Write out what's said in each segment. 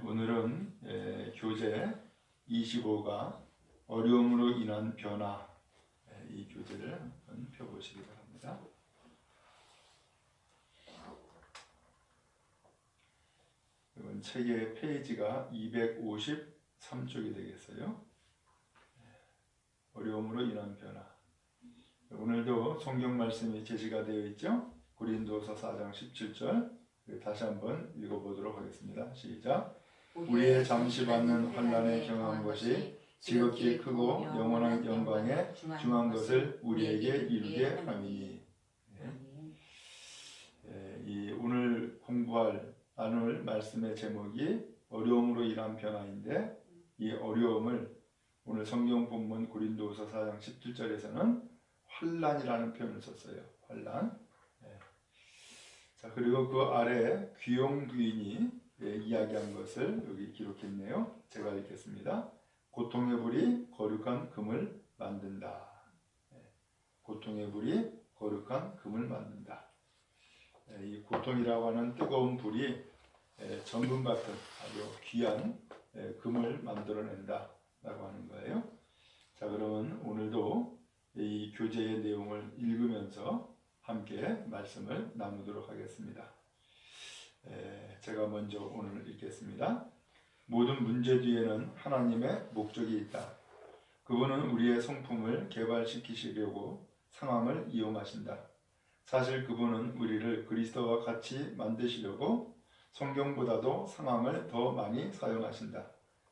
오늘은 교재 25가 어려움으로 인한 변화, 이 교재를 한번 펴보시기 바랍니다. 이번 책의 페이지가 253쪽이 되겠어요. 어려움으로 인한 변화. 오늘도 성경 말씀이 제시가 되어 있죠. 고린도서 4장 17절 다시 한번 읽어보도록 하겠습니다. 시작. 우리의 잠시 받는 환난에 경한 것이 지극히 크고 영원한 영광에 중한 것을 우리에게 이루게 함이니. 이 오늘 나눌 말씀의 제목이 어려움으로 인한 변화인데, 이 어려움을 오늘 성경 본문 고린도서 4장 17절에서는 환난이라는 표현을 썼어요. 환난. 자, 그리고 그 아래 귀용 부인이 이야기한 것을 여기 기록했네요. 제가 읽겠습니다. 고통의 불이 거룩한 금을 만든다. 고통의 불이 거룩한 금을 만든다. 이 고통이라고 하는 뜨거운 불이 전분 같은 아주 귀한 금을 만들어낸다 라고 하는 거예요. 자, 그러면 오늘도 이 교재의 내용을 읽으면서 함께 말씀을 나누도록 하겠습니다. 제가 먼저 오늘 읽겠습니다. 모든 문제 뒤에는 하나님의 목적이 있다. 그분은 우리의 성품을 개발시키시려고 상황을 이용하신다. 사실 그분은 우리를 그리스도와 같이 만드시려고 성경보다도 상황을 더 많이 사용하신다.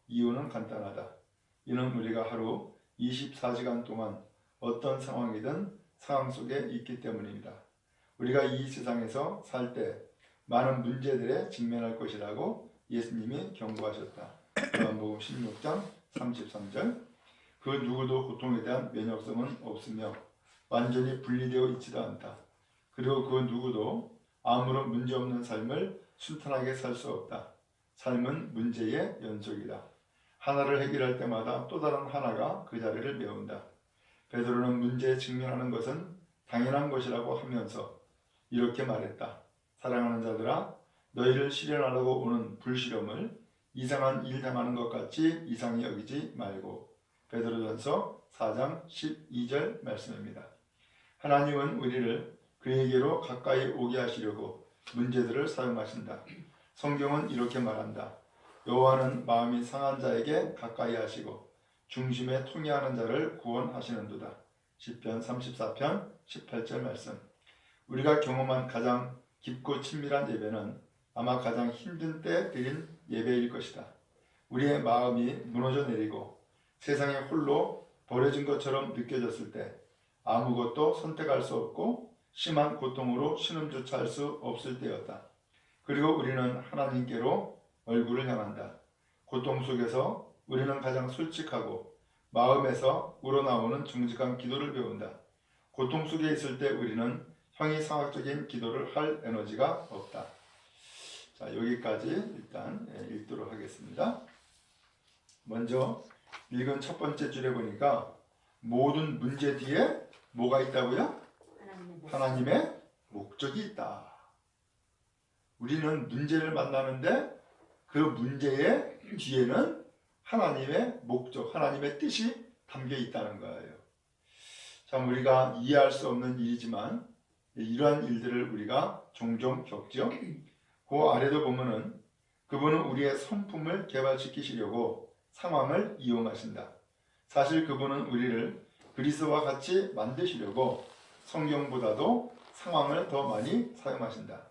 이유는 간단하다. 이는 우리가 하루 24시간 동안 어떤 상황이든 상황 속에 있기 때문입니다. 우리가 이 세상에서 살 때 많은 문제들에 직면할 것이라고 예수님이 경고하셨다. 요한복음 16장 33절. 그 누구도 고통에 대한 면역성은 없으며 완전히 분리되어 있지도 않다. 그리고 그 누구도 아무런 문제없는 삶을 순탄하게 살 수 없다. 삶은 문제의 연속이다. 하나를 해결할 때마다 또 다른 하나가 그 자리를 메운다. 베드로는 문제에 직면하는 것은 당연한 것이라고 하면서 이렇게 말했다. 사랑하는 자들아, 너희를 시련하려고 오는 불시험을 이상한 일 당하는 것 같이 이상히 여기지 말고. 베드로전서 4장 12절 말씀입니다. 하나님은 우리를 그에게로 가까이 오게 하시려고 문제들을 사용하신다. 성경은 이렇게 말한다. 여호와는 마음이 상한 자에게 가까이 하시고 중심에 통회하는 자를 구원하시는도다. 시편 34편 18절 말씀. 우리가 경험한 가장 깊고 친밀한 예배는 아마 가장 힘든 때 드린 예배일 것이다. 우리의 마음이 무너져 내리고 세상에 홀로 버려진 것처럼 느껴졌을 때, 아무것도 선택할 수 없고 심한 고통으로 신음조차 할 수 없을 때였다. 그리고 우리는 하나님께로 얼굴을 향한다. 고통 속에서 우리는 가장 솔직하고 마음에서 우러나오는 정직한 기도를 배운다. 고통 속에 있을 때 우리는 형이상학적인 기도를 할 에너지가 없다. 자, 여기까지 일단 읽도록 하겠습니다. 먼저 읽은 첫 번째 줄에 보니까 모든 문제 뒤에 뭐가 있다고요? 하나님의 목적이 있다. 우리는 문제를 만나는데 그 문제의 뒤에는 하나님의 목적, 하나님의 뜻이 담겨 있다는 거예요. 참 우리가 이해할 수 없는 일이지만 이러한 일들을 우리가 종종 겪죠. 그 아래도 보면은 그분은 우리의 성품을 개발시키시려고 상황을 이용하신다. 사실 그분은 우리를 그리스도와 같이 만드시려고 성경보다도 상황을 더 많이 사용하신다.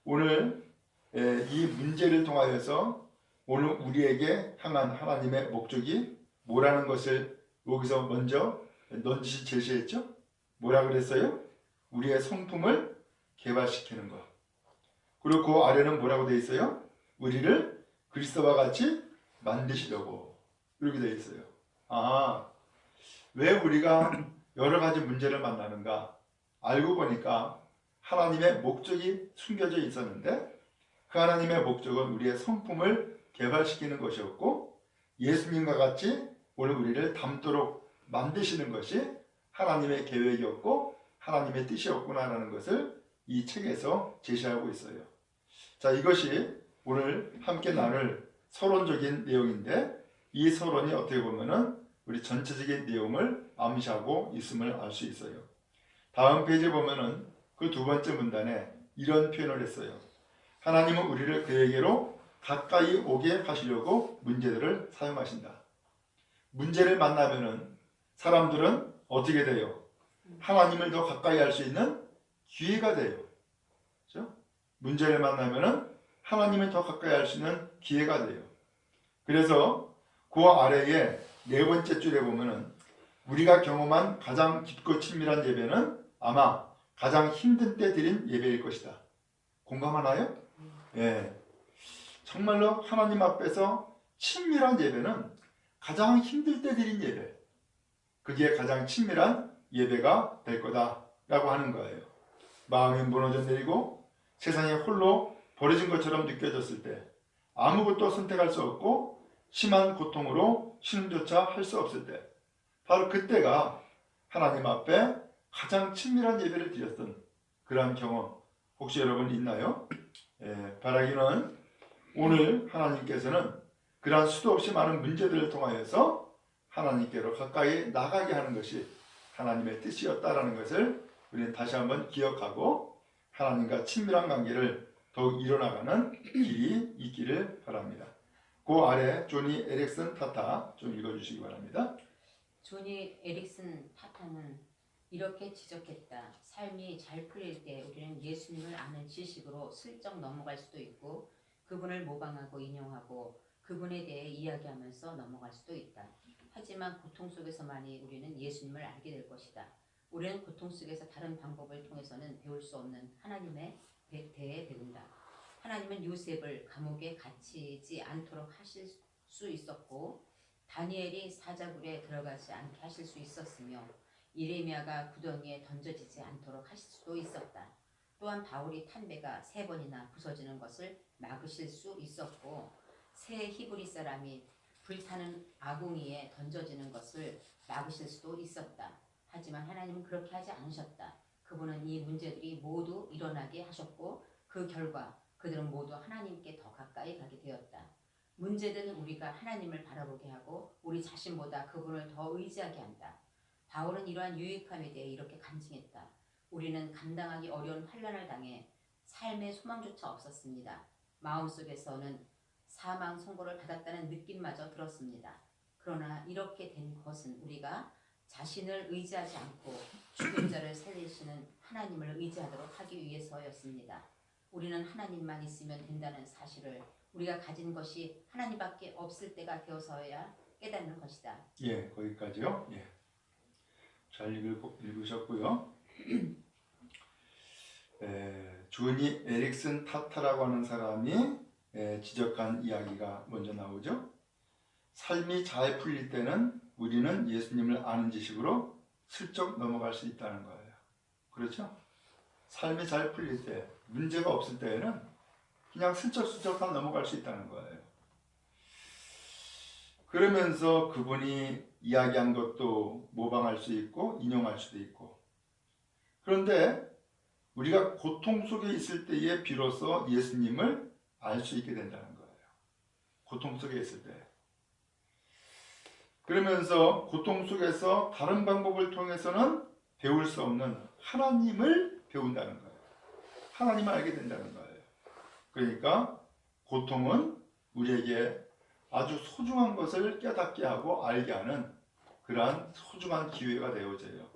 오늘 이 문제를 통하여서 오늘 우리에게 향한 하나님의 목적이 뭐라는 것을 여기서 먼저 넌지시 제시했죠. 뭐라 그랬어요? 우리의 성품을 개발시키는 것. 그리고 그 아래는 뭐라고 되어 있어요? 우리를 그리스도와 같이 만드시려고 이렇게 되어 있어요. 왜 우리가 여러 가지 문제를 만나는가? 알고 보니까 하나님의 목적이 숨겨져 있었는데 그 하나님의 목적은 우리의 성품을 개발시키는 것이었고 예수님과 같이 오늘 우리를 닮도록 만드시는 것이 하나님의 계획이었고 하나님의 뜻이었구나라는 것을 이 책에서 제시하고 있어요. 자, 이것이 오늘 함께 나눌 서론적인 내용인데 이 서론이 어떻게 보면은 우리 전체적인 내용을 암시하고 있음을 알 수 있어요. 다음 페이지에 보면은 그 두 번째 문단에 이런 표현을 했어요. 하나님은 우리를 그에게로 가까이 오게 하시려고 문제들을 사용하신다. 문제를 만나면은 사람들은 어떻게 돼요? 하나님을 더 가까이 할 수 있는 기회가 돼요. 그렇죠? 문제를 만나면은 하나님을 더 가까이 할 수 있는 기회가 돼요. 그래서 그 아래에 네 번째 줄에 보면은 우리가 경험한 가장 깊고 친밀한 예배는 아마 가장 힘든 때 드린 예배일 것이다. 공감하나요? 예. 정말로 하나님 앞에서 친밀한 예배는 가장 힘들 때 드린 예배. 그게 가장 친밀한 예배가 될 거다라고 하는 거예요. 마음이 무너져 내리고 세상에 홀로 버려진 것처럼 느껴졌을 때 아무것도 선택할 수 없고 심한 고통으로 신음조차 할 수 없을 때 바로 그때가 하나님 앞에 가장 친밀한 예배를 드렸던 그러한 경험 혹시 여러분 있나요? 바라기는 오늘 하나님께서는 그러한 수도 없이 많은 문제들을 통하여서 하나님께로 가까이 나가게 하는 것이 하나님의 뜻이었다라는 것을 우리는 다시 한번 기억하고 하나님과 친밀한 관계를 더욱 이뤄나가는 길이 있기를 바랍니다. 그 아래 조니 에릭슨 타타 좀 읽어주시기 바랍니다. 조니 에릭슨 타타는 이렇게 지적했다. 삶이 잘 풀릴 때 우리는 예수님을 아는 지식으로 슬쩍 넘어갈 수도 있고 그분을 모방하고 인용하고 그분에 대해 이야기하면서 넘어갈 수도 있다. 하지만 고통 속에서만이 우리는 예수님을 알게 될 것이다. 우리는 고통 속에서 다른 방법을 통해서는 배울 수 없는 하나님에 대해 배운다. 하나님은 요셉을 감옥에 갇히지 않도록 하실 수 있었고 다니엘이 사자굴에 들어가지 않게 하실 수 있었으며 예레미야가 구덩이에 던져지지 않도록 하실 수도 있었다. 또한 바울이 탄 배가 3번이나 부서지는 것을 막으실 수 있었고 새 히브리 사람이 불타는 아궁이에 던져지는 것을 막으실 수도 있었다. 하지만 하나님은 그렇게 하지 않으셨다. 그분은 이 문제들이 모두 일어나게 하셨고 그 결과 그들은 모두 하나님께 더 가까이 가게 되었다. 문제들은 우리가 하나님을 바라보게 하고 우리 자신보다 그분을 더 의지하게 한다. 바울은 이러한 유익함에 대해 이렇게 간증했다. 우리는 감당하기 어려운 환난을 당해 삶의 소망조차 없었습니다. 마음속에서는 사망 선고를 받았다는 느낌마저 들었습니다. 그러나 이렇게 된 것은 우리가 자신을 의지하지 않고 죽은 자를 살리시는 하나님을 의지하도록 하기 위해서였습니다. 우리는 하나님만 있으면 된다는 사실을 우리가 가진 것이 하나님밖에 없을 때가 되어서야 깨닫는 것이다. 예, 거기까지요. 예, 잘 읽으셨고요. 조니 에릭슨 타타라고 하는 사람이 지적한 이야기가 먼저 나오죠. 삶이 잘 풀릴 때는 우리는 예수님을 아는 지식으로 슬쩍 넘어갈 수 있다는 거예요. 그렇죠? 삶이 잘 풀릴 때, 문제가 없을 때에는 그냥 슬쩍슬쩍 다 넘어갈 수 있다는 거예요. 그러면서 그분이 이야기한 것도 모방할 수 있고 인용할 수도 있고, 그런데 우리가 고통 속에 있을 때에 비로소 예수님을 알 수 있게 된다는 거예요. 고통 속에 있을 때. 그러면서 고통 속에서 다른 방법을 통해서는 배울 수 없는 하나님을 배운다는 거예요. 하나님을 알게 된다는 거예요. 그러니까 고통은 우리에게 아주 소중한 것을 깨닫게 하고 알게 하는 그러한 소중한 기회가 되어져요.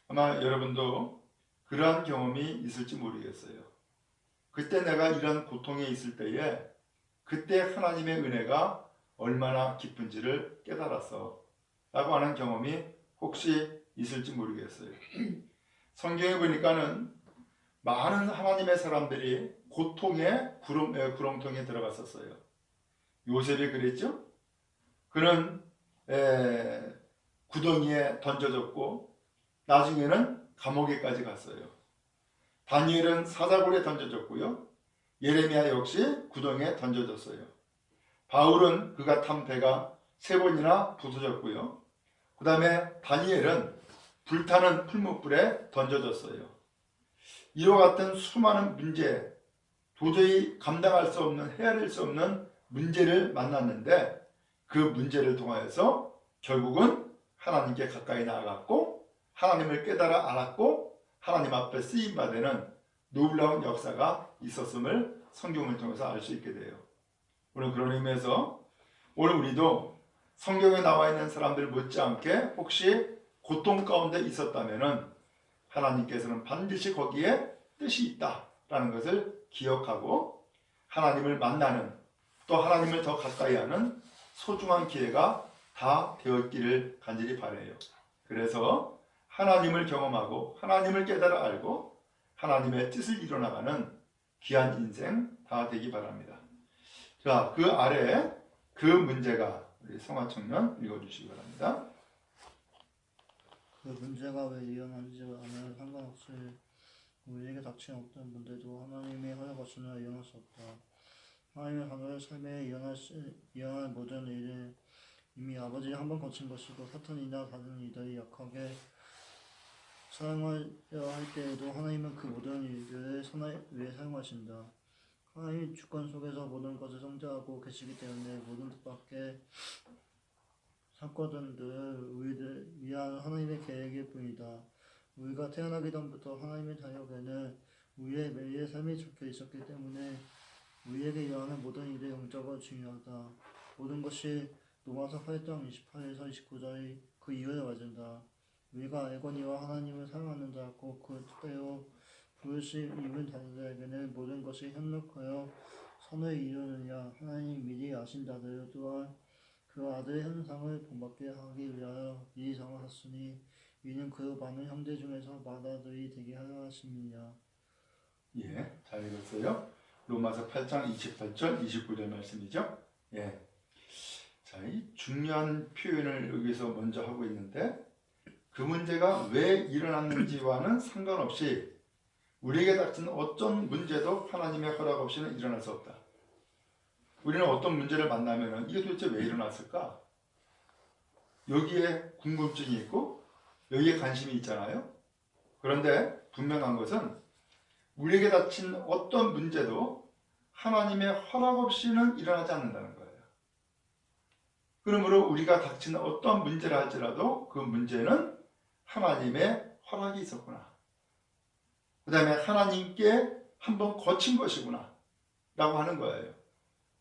아마 여러분도 그러한 경험이 있을지 모르겠어요. 그때 내가 이런 고통에 있을 때에 그때 하나님의 은혜가 얼마나 깊은지를 깨달았어 라고 하는 경험이 혹시 있을지 모르겠어요. 성경에 보니까는 많은 하나님의 사람들이 고통의 구렁텅이에 들어갔었어요. 요셉이 그랬죠. 그는 구덩이에 던져졌고 나중에는 감옥에까지 갔어요. 다니엘은 사자굴에 던져졌고요. 예레미야 역시 구덩이에 던져졌어요. 바울은 그가 탄 배가 3번이나 부서졌고요. 그 다음에 다니엘은 불타는 풀무불에 던져졌어요. 이와 같은 수많은 문제, 도저히 감당할 수 없는, 헤아릴 수 없는 문제를 만났는데 그 문제를 통하여서 결국은 하나님께 가까이 나아갔고 하나님을 깨달아 알았고 하나님 앞에 쓰임받는 놀라운 역사가 있었음을 성경을 통해서 알 수 있게 돼요. 오늘 그런 의미에서 오늘 우리도 성경에 나와 있는 사람들 못지않게 혹시 고통 가운데 있었다면 하나님께서는 반드시 거기에 뜻이 있다라는 것을 기억하고 하나님을 만나는, 또 하나님을 더 가까이 하는 소중한 기회가 다 되었기를 간절히 바라요. 그래서 하나님을 경험하고 하나님을 깨달아 알고 하나님의 뜻을 이뤄나가는 귀한 인생 다 되기 바랍니다. 자, 그 아래에 그 문제가 우리 성화청년 읽어주시기 바랍니다. 그 문제가 왜 일어나는지와는 상관없이 우리에게 닥친 어떤 문제도 하나님의 허락 없이는 일어날 수 없다. 하나님의 하늘의 삶에 일어날 모든 일은 이미 아버지 한번 거친 것이고 사탄이나 다른 이들이 약하게 사용하려 할 때에도 하나님은 그 모든 일들을 선을 위해 사용하신다. 하나님이 주권 속에서 모든 것을 성장하고 계시기 때문에 모든 뜻밖의 사건들은 우리를 위한 하나님의 계획일 뿐이다. 우리가 태어나기 전부터 하나님의 자녀에게는 우리의 매일의 삶이 적혀 있었기 때문에 우리에게 일어나는 모든 일의 영적으로 중요하다. 모든 것이 로마서 8장 28에서 29절의 그 이유를 맞은다. 우리가 알거니와 하나님을 사랑하는 자, 곧 그 뜻대로 부르심 입은 자들에게는 모든 것이 협력하여 선을 이루느냐. 하나님 미리 아신 자들 또한 그 아들의 형상을 본받게 하기 위하여 미리 정하셨으니 이는 그 많은 형제 중에서 맏아들이 되게 하려 하심이냐. 예, 잘 읽었어요. 로마서 8장 28절 29절 말씀이죠. 예. 자, 이 중요한 표현을 여기서 먼저 하고 있는데 그 문제가 왜 일어났는지와는 상관없이 우리에게 닥친 어떤 문제도 하나님의 허락 없이는 일어날 수 없다. 우리는 어떤 문제를 만나면 이게 도대체 왜 일어났을까? 여기에 궁금증이 있고 여기에 관심이 있잖아요. 그런데 분명한 것은 우리에게 닥친 어떤 문제도 하나님의 허락 없이는 일어나지 않는다는 거예요. 그러므로 우리가 닥친 어떤 문제를 할지라도 그 문제는 하나님의 허락이 있었구나. 그 다음에 하나님께 한번 거친 것이구나 라고 하는 거예요.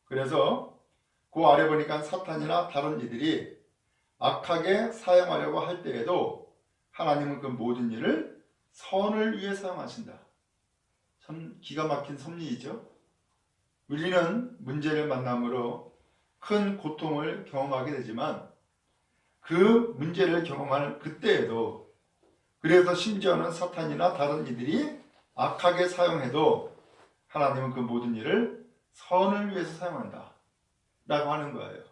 그래서 그 아래 보니까 사탄이나 다른 이들이 악하게 사용하려고 할 때에도 하나님은 그 모든 일을 선을 위해 사용하신다. 참 기가 막힌 섭리이죠. 우리는 문제를 만남으로 큰 고통을 경험하게 되지만 그 문제를 경험하는 그때에도, 그래서 심지어는 사탄이나 다른 이들이 악하게 사용해도 하나님은 그 모든 일을 선을 위해서 사용한다 라고 하는 거예요.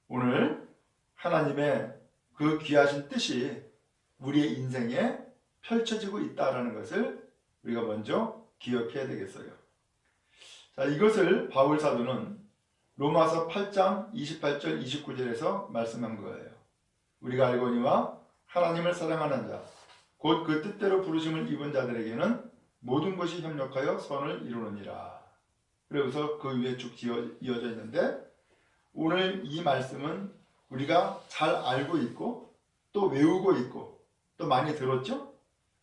오늘 하나님의 그 귀하신 뜻이 우리의 인생에 펼쳐지고 있다는 것을 우리가 먼저 기억해야 되겠어요. 자, 이것을 바울 사도는 로마서 8장 28절 29절에서 말씀한 거예요. 우리가 알거니와 하나님을 사랑하는 자, 곧 그 뜻대로 부르심을 입은 자들에게는 모든 것이 협력하여 선을 이루느니라. 그래서 그 위에 쭉 이어져 있는데 오늘 이 말씀은 우리가 잘 알고 있고 또 외우고 있고 또 많이 들었죠?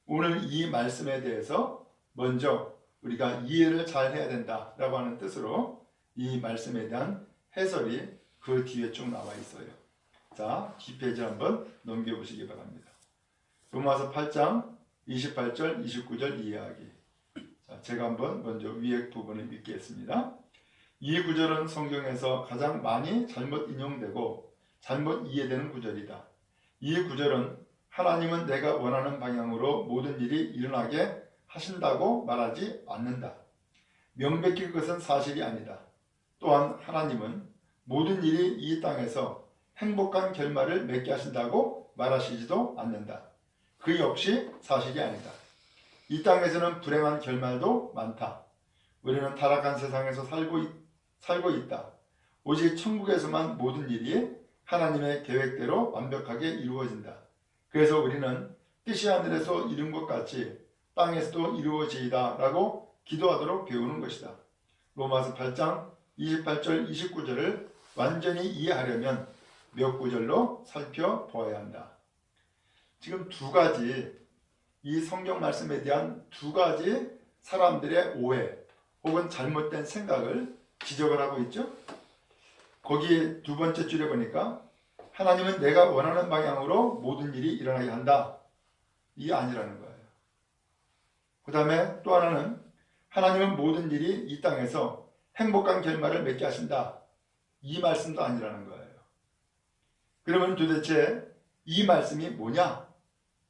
오늘 이 말씀에 대해서 먼저 우리가 이해를 잘 해야 된다라고 하는 뜻으로 이 말씀에 대한 해설이 그 뒤에 쭉 나와 있어요. 자, 뒷페이지 한번 넘겨보시기 바랍니다. 로마서 8장 28절 29절 이야기. 자, 제가 한번 먼저 위에 부분을 읽겠습니다. 이 구절은 성경에서 가장 많이 잘못 인용되고 잘못 이해되는 구절이다. 이 구절은 하나님은 내가 원하는 방향으로 모든 일이 일어나게 하신다고 말하지 않는다. 명백히 그것은 사실이 아니다. 또한 하나님은 모든 일이 이 땅에서 행복한 결말을 맺게 하신다고 말하시지도 않는다. 그 역시 사실이 아니다. 이 땅에서는 불행한 결말도 많다. 우리는 타락한 세상에서 살고 있다. 오직 천국에서만 모든 일이 하나님의 계획대로 완벽하게 이루어진다. 그래서 우리는 뜻이 하늘에서 이룬 것 같이 땅에서도 이루어지이다 라고 기도하도록 배우는 것이다. 로마서 8장 28절 29절을 완전히 이해하려면 몇 구절로 살펴보아야 한다. 지금 두 가지, 이 성경 말씀에 대한 두 가지 사람들의 오해 혹은 잘못된 생각을 지적을 하고 있죠. 거기 두 번째 줄에 보니까 하나님은 내가 원하는 방향으로 모든 일이 일어나게 한다. 이게 아니라는 거예요. 그 다음에 또 하나는 하나님은 모든 일이 이 땅에서 행복한 결말을 맺게 하신다. 이 말씀도 아니라는 거예요. 그러면 도대체 이 말씀이 뭐냐?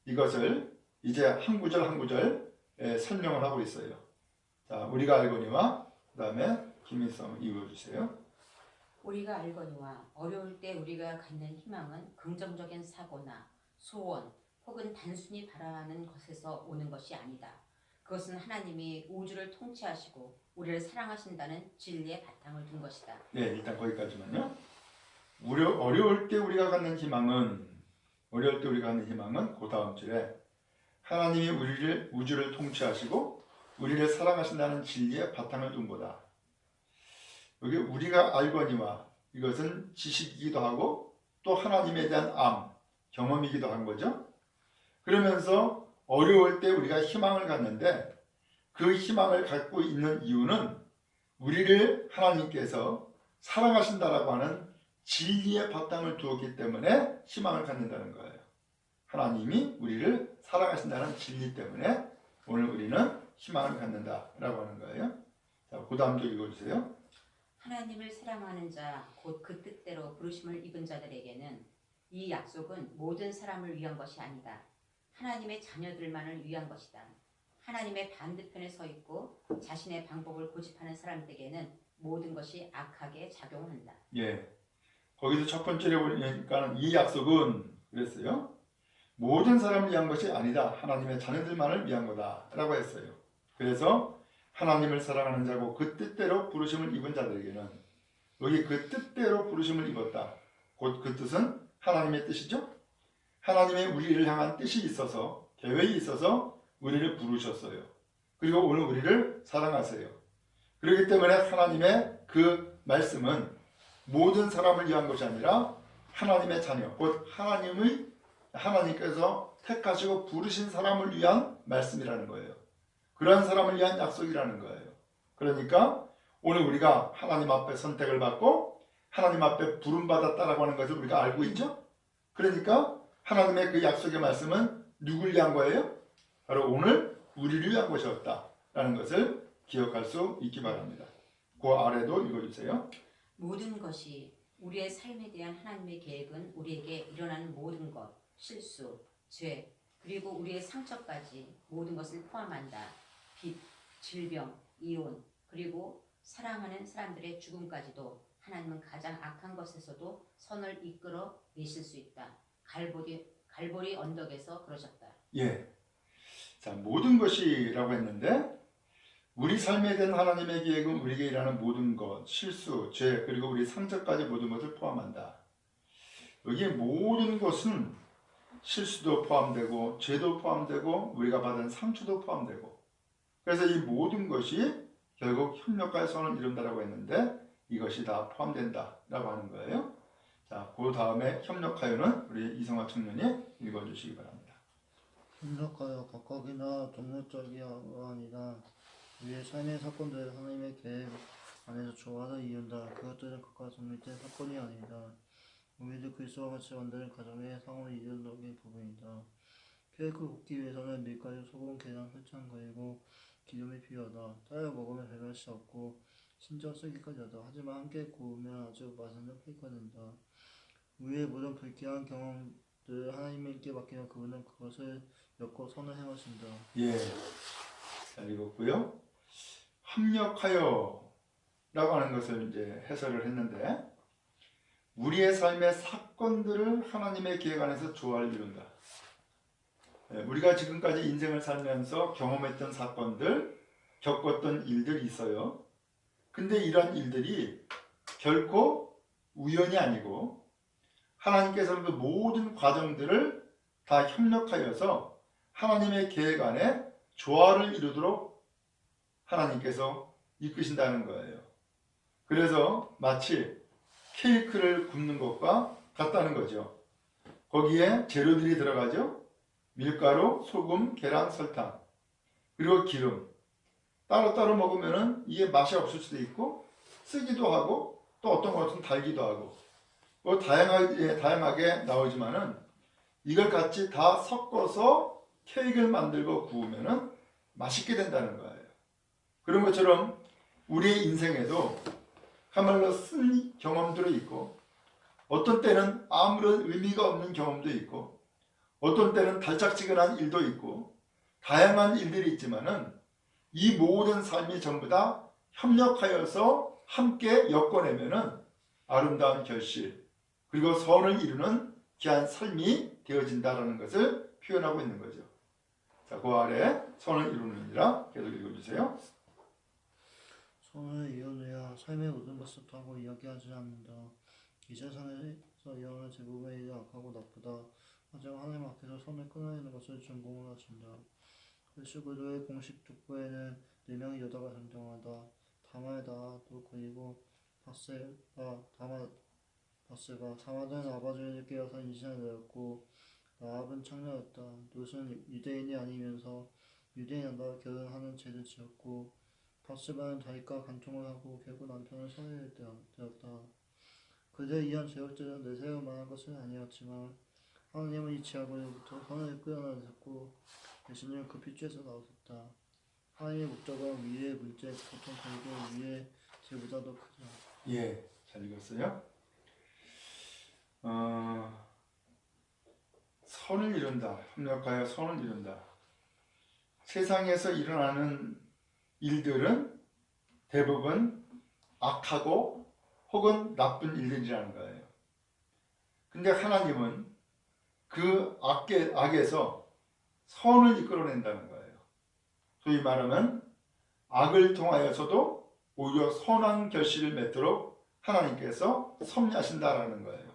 이것을 이제 한 구절 한 구절 설명을 하고 있어요. 자, 우리가 알거니와 그 다음에 김일성 읽어주세요. 우리가 알거니와 어려울 때 우리가 갖는 희망은 긍정적인 사고나 소원 혹은 단순히 바라는 것에서 오는 것이 아니다. 그것은 하나님이 우주를 통치하시고 우리를 사랑하신다는 진리의 바탕을 둔 것이다. 네, 일단 거기까지만요. 어려울 때 우리가 갖는 희망은 그 다음 줄에 하나님이 우주를 통치하시고 우리를 사랑하신다는 진리의 바탕을 둔 거다. 여기 우리가 알거니와 이것은 지식이기도 하고 또 하나님에 대한 경험이기도 한 거죠. 그러면서 어려울 때 우리가 희망을 갖는데 그 희망을 갖고 있는 이유는 우리를 하나님께서 사랑하신다라고 하는 진리의 바탕을 두었기 때문에 희망을 갖는다는 거예요. 하나님이 우리를 사랑하신다는 진리 때문에 오늘 우리는 희망을 갖는다라고 하는 거예요. 자, 그 다음도 읽어주세요. 하나님을 사랑하는 자, 곧 그 뜻대로 부르심을 입은 자들에게는 이 약속은 모든 사람을 위한 것이 아니다. 하나님의 자녀들만을 위한 것이다. 하나님의 반대편에 서 있고 자신의 방법을 고집하는 사람들에게는 모든 것이 악하게 작용한다. 예, 거기서 첫 번째로 보니까 이 약속은 그랬어요. 모든 사람을 위한 것이 아니다. 하나님의 자녀들만을 위한 거다 라고 했어요. 그래서 하나님을 사랑하는 자고 그 뜻대로 부르심을 입은 자들에게는, 여기 그 뜻대로 부르심을 입었다. 곧 그 뜻은 하나님의 뜻이죠. 하나님의 우리를 향한 뜻이 있어서, 계획이 있어서 우리를 부르셨어요. 그리고 오늘 우리를 사랑하세요. 그렇기 때문에 하나님의 그 말씀은 모든 사람을 위한 것이 아니라 하나님의 자녀, 곧 하나님께서 택하시고 부르신 사람을 위한 말씀이라는 거예요. 그러한 사람을 위한 약속이라는 거예요. 그러니까 오늘 우리가 하나님 앞에 선택을 받고 하나님 앞에 부름받았다라고 하는 것을 우리가 알고 있죠. 그러니까 하나님의 그 약속의 말씀은 누굴 위한 거예요? 바로 오늘 우리를 위한 것이었다라는 것을 기억할 수 있기 바랍니다. 그 아래도 읽어주세요. 모든 것이 우리의 삶에 대한 하나님의 계획은 우리에게 일어나는 모든 것, 실수, 죄, 그리고 우리의 상처까지 모든 것을 포함한다. 빚, 질병, 이혼, 그리고 사랑하는 사람들의 죽음까지도 하나님은 가장 악한 것에서도 선을 이끌어 내실 수 있다. 갈보리 언덕에서 그러셨다. 예. 자, 모든 것이라고 했는데 우리 삶에 대한 하나님의 계획은 우리에게 일하는 모든 것, 실수, 죄, 그리고 우리 상처까지 모든 것을 포함한다. 여기 모든 것은 실수도 포함되고 죄도 포함되고 우리가 받은 상처도 포함되고, 그래서 이 모든 것이 결국 협력하여 선을 이룬다라고 했는데 이것이 다 포함된다라고 하는 거예요. 자, 그 다음에 협력하여는 우리 이성화 청년이 읽어주시기 바랍니다. 협력하여 각각이나 동물적이 아니라 우리의 삶의 사건들을 하나님의 계획 안에서 조화를 이룬다. 그것들은 각각 독립된 사건이 아니다. 우리도 그리스도와 같이 만드는 가정의 상호 이데올로기의 부분이다. 케이크를 굽기 위해서는 밀가루, 소금, 계란, 설탕, 그리고 기름이 필요하다. 따라 먹으면 별별 수 없고 신경 쓰기까지 하다. 하지만 함께 구우면 아주 맛있는 케이크가 된다. 우리의 모든 불쾌한 경험들을 하나님께 맡기면 그분은 그것을 엮고 선을 행하신다. 예, 잘 읽었고요. 합력하여 라고 하는 것을 이제 해설을 했는데 우리의 삶의 사건들을 하나님의 계획 안에서 조화를 이룬다. 우리가 지금까지 인생을 살면서 경험했던 사건들, 겪었던 일들이 있어요. 근데 이런 일들이 결코 우연이 아니고 하나님께서는 그 모든 과정들을 다 협력하여서 하나님의 계획 안에 조화를 이루도록 하나님께서 이끄신다는 거예요. 그래서 마치 케이크를 굽는 것과 같다는 거죠. 거기에 재료들이 들어가죠. 밀가루, 소금, 계란, 설탕, 그리고 기름. 따로따로 먹으면 이게 맛이 없을 수도 있고 쓰기도 하고 또 어떤 것은 달기도 하고 뭐 다양하게 나오지만은 이걸 같이 다 섞어서 케이크를 만들고 구우면은 맛있게 된다는 거예요. 그런 것처럼 우리의 인생에도 참말로 쓴 경험들이 있고 어떤 때는 아무런 의미가 없는 경험도 있고 어떤 때는 달짝지근한 일도 있고 다양한 일들이 있지만은 이 모든 삶이 전부 다 협력하여서 함께 엮어내면은 아름다운 결실 그리고 선을 이루는 귀한 삶이 되어진다라는 것을 표현하고 있는 거죠. 자, 그 아래 선을 이루느니라 계속 읽어주세요. 선을 이루느냐 삶의 모든 것을 타고 이야기하지 않는다. 이 세상에서 이어오는 대부분의 일이 악하고 나쁘다. 하지만 하나님 앞에서 선을 끊어내는 것을 전공을 하신다. 그리고 그들의 공식 족보에는 4명의 여자가 등장하다. 다말의 나도 그리고 바세바 다말은 아버지를 깨어서 임신을 내었고 라합은 창녀였다. 롯은 유대인이 아니면서 유대인 남자와 결혼하는 죄를 지었고 바세바는 다윗과 간통을 하고 결국 남편을 살해되었다. 그들에 의한 죄악들은 내세울 만한 것은 아니었지만 하나님은 이 죄악으로부터 선을 끌어내셨고 예수님은 그 핏줄에서 나오셨다. 하나님의 목적은 위의 문제, 보통 그리고 위의 죄보다 더 크다. 예, 잘 읽었어요. 선을 이룬다. 협력하여 선을 이룬다. 세상에서 일어나는 일들은 대부분 악하고 혹은 나쁜 일들이라는 거예요. 근데 하나님은 그 악에서 선을 이끌어낸다는 거예요. 소위 말하면 악을 통하여서도 오히려 선한 결실을 맺도록 하나님께서 섭리하신다라는 거예요.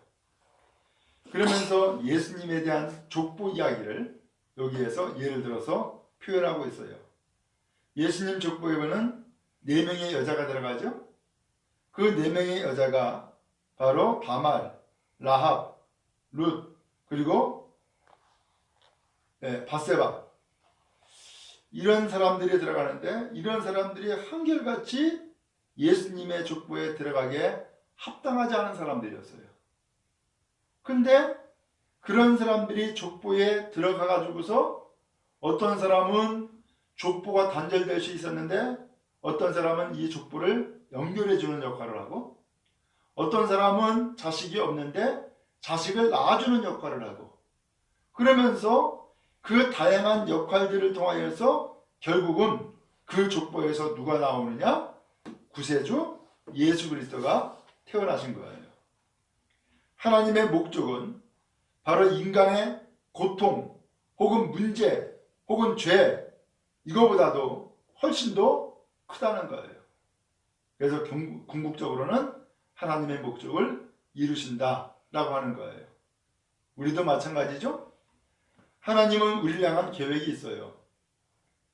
그러면서 예수님에 대한 족보 이야기를 여기에서 예를 들어서 표현하고 있어요. 예수님 족보에 보면 4명의 여자가 들어가죠. 그 4명의 여자가 바로 다말, 라합, 룻, 그리고 바세바 이런 사람들이 들어가는데 이런 사람들이 한결같이 예수님의 족보에 들어가기에 합당하지 않은 사람들이었어요. 근데 그런 사람들이 족보에 들어가 가지고서 어떤 사람은 족보가 단절될 수 있었는데 어떤 사람은 이 족보를 연결해 주는 역할을 하고 어떤 사람은 자식이 없는데 자식을 낳아주는 역할을 하고 그러면서 그 다양한 역할들을 통하여서 결국은 그 족보에서 누가 나오느냐? 구세주 예수 그리스도가 태어나신 거예요. 하나님의 목적은 바로 인간의 고통 혹은 문제 혹은 죄 이거보다도 훨씬 더 크다는 거예요. 그래서 궁극적으로는 하나님의 목적을 이루신다라고 하는 거예요. 우리도 마찬가지죠. 하나님은 우리를 향한 계획이 있어요.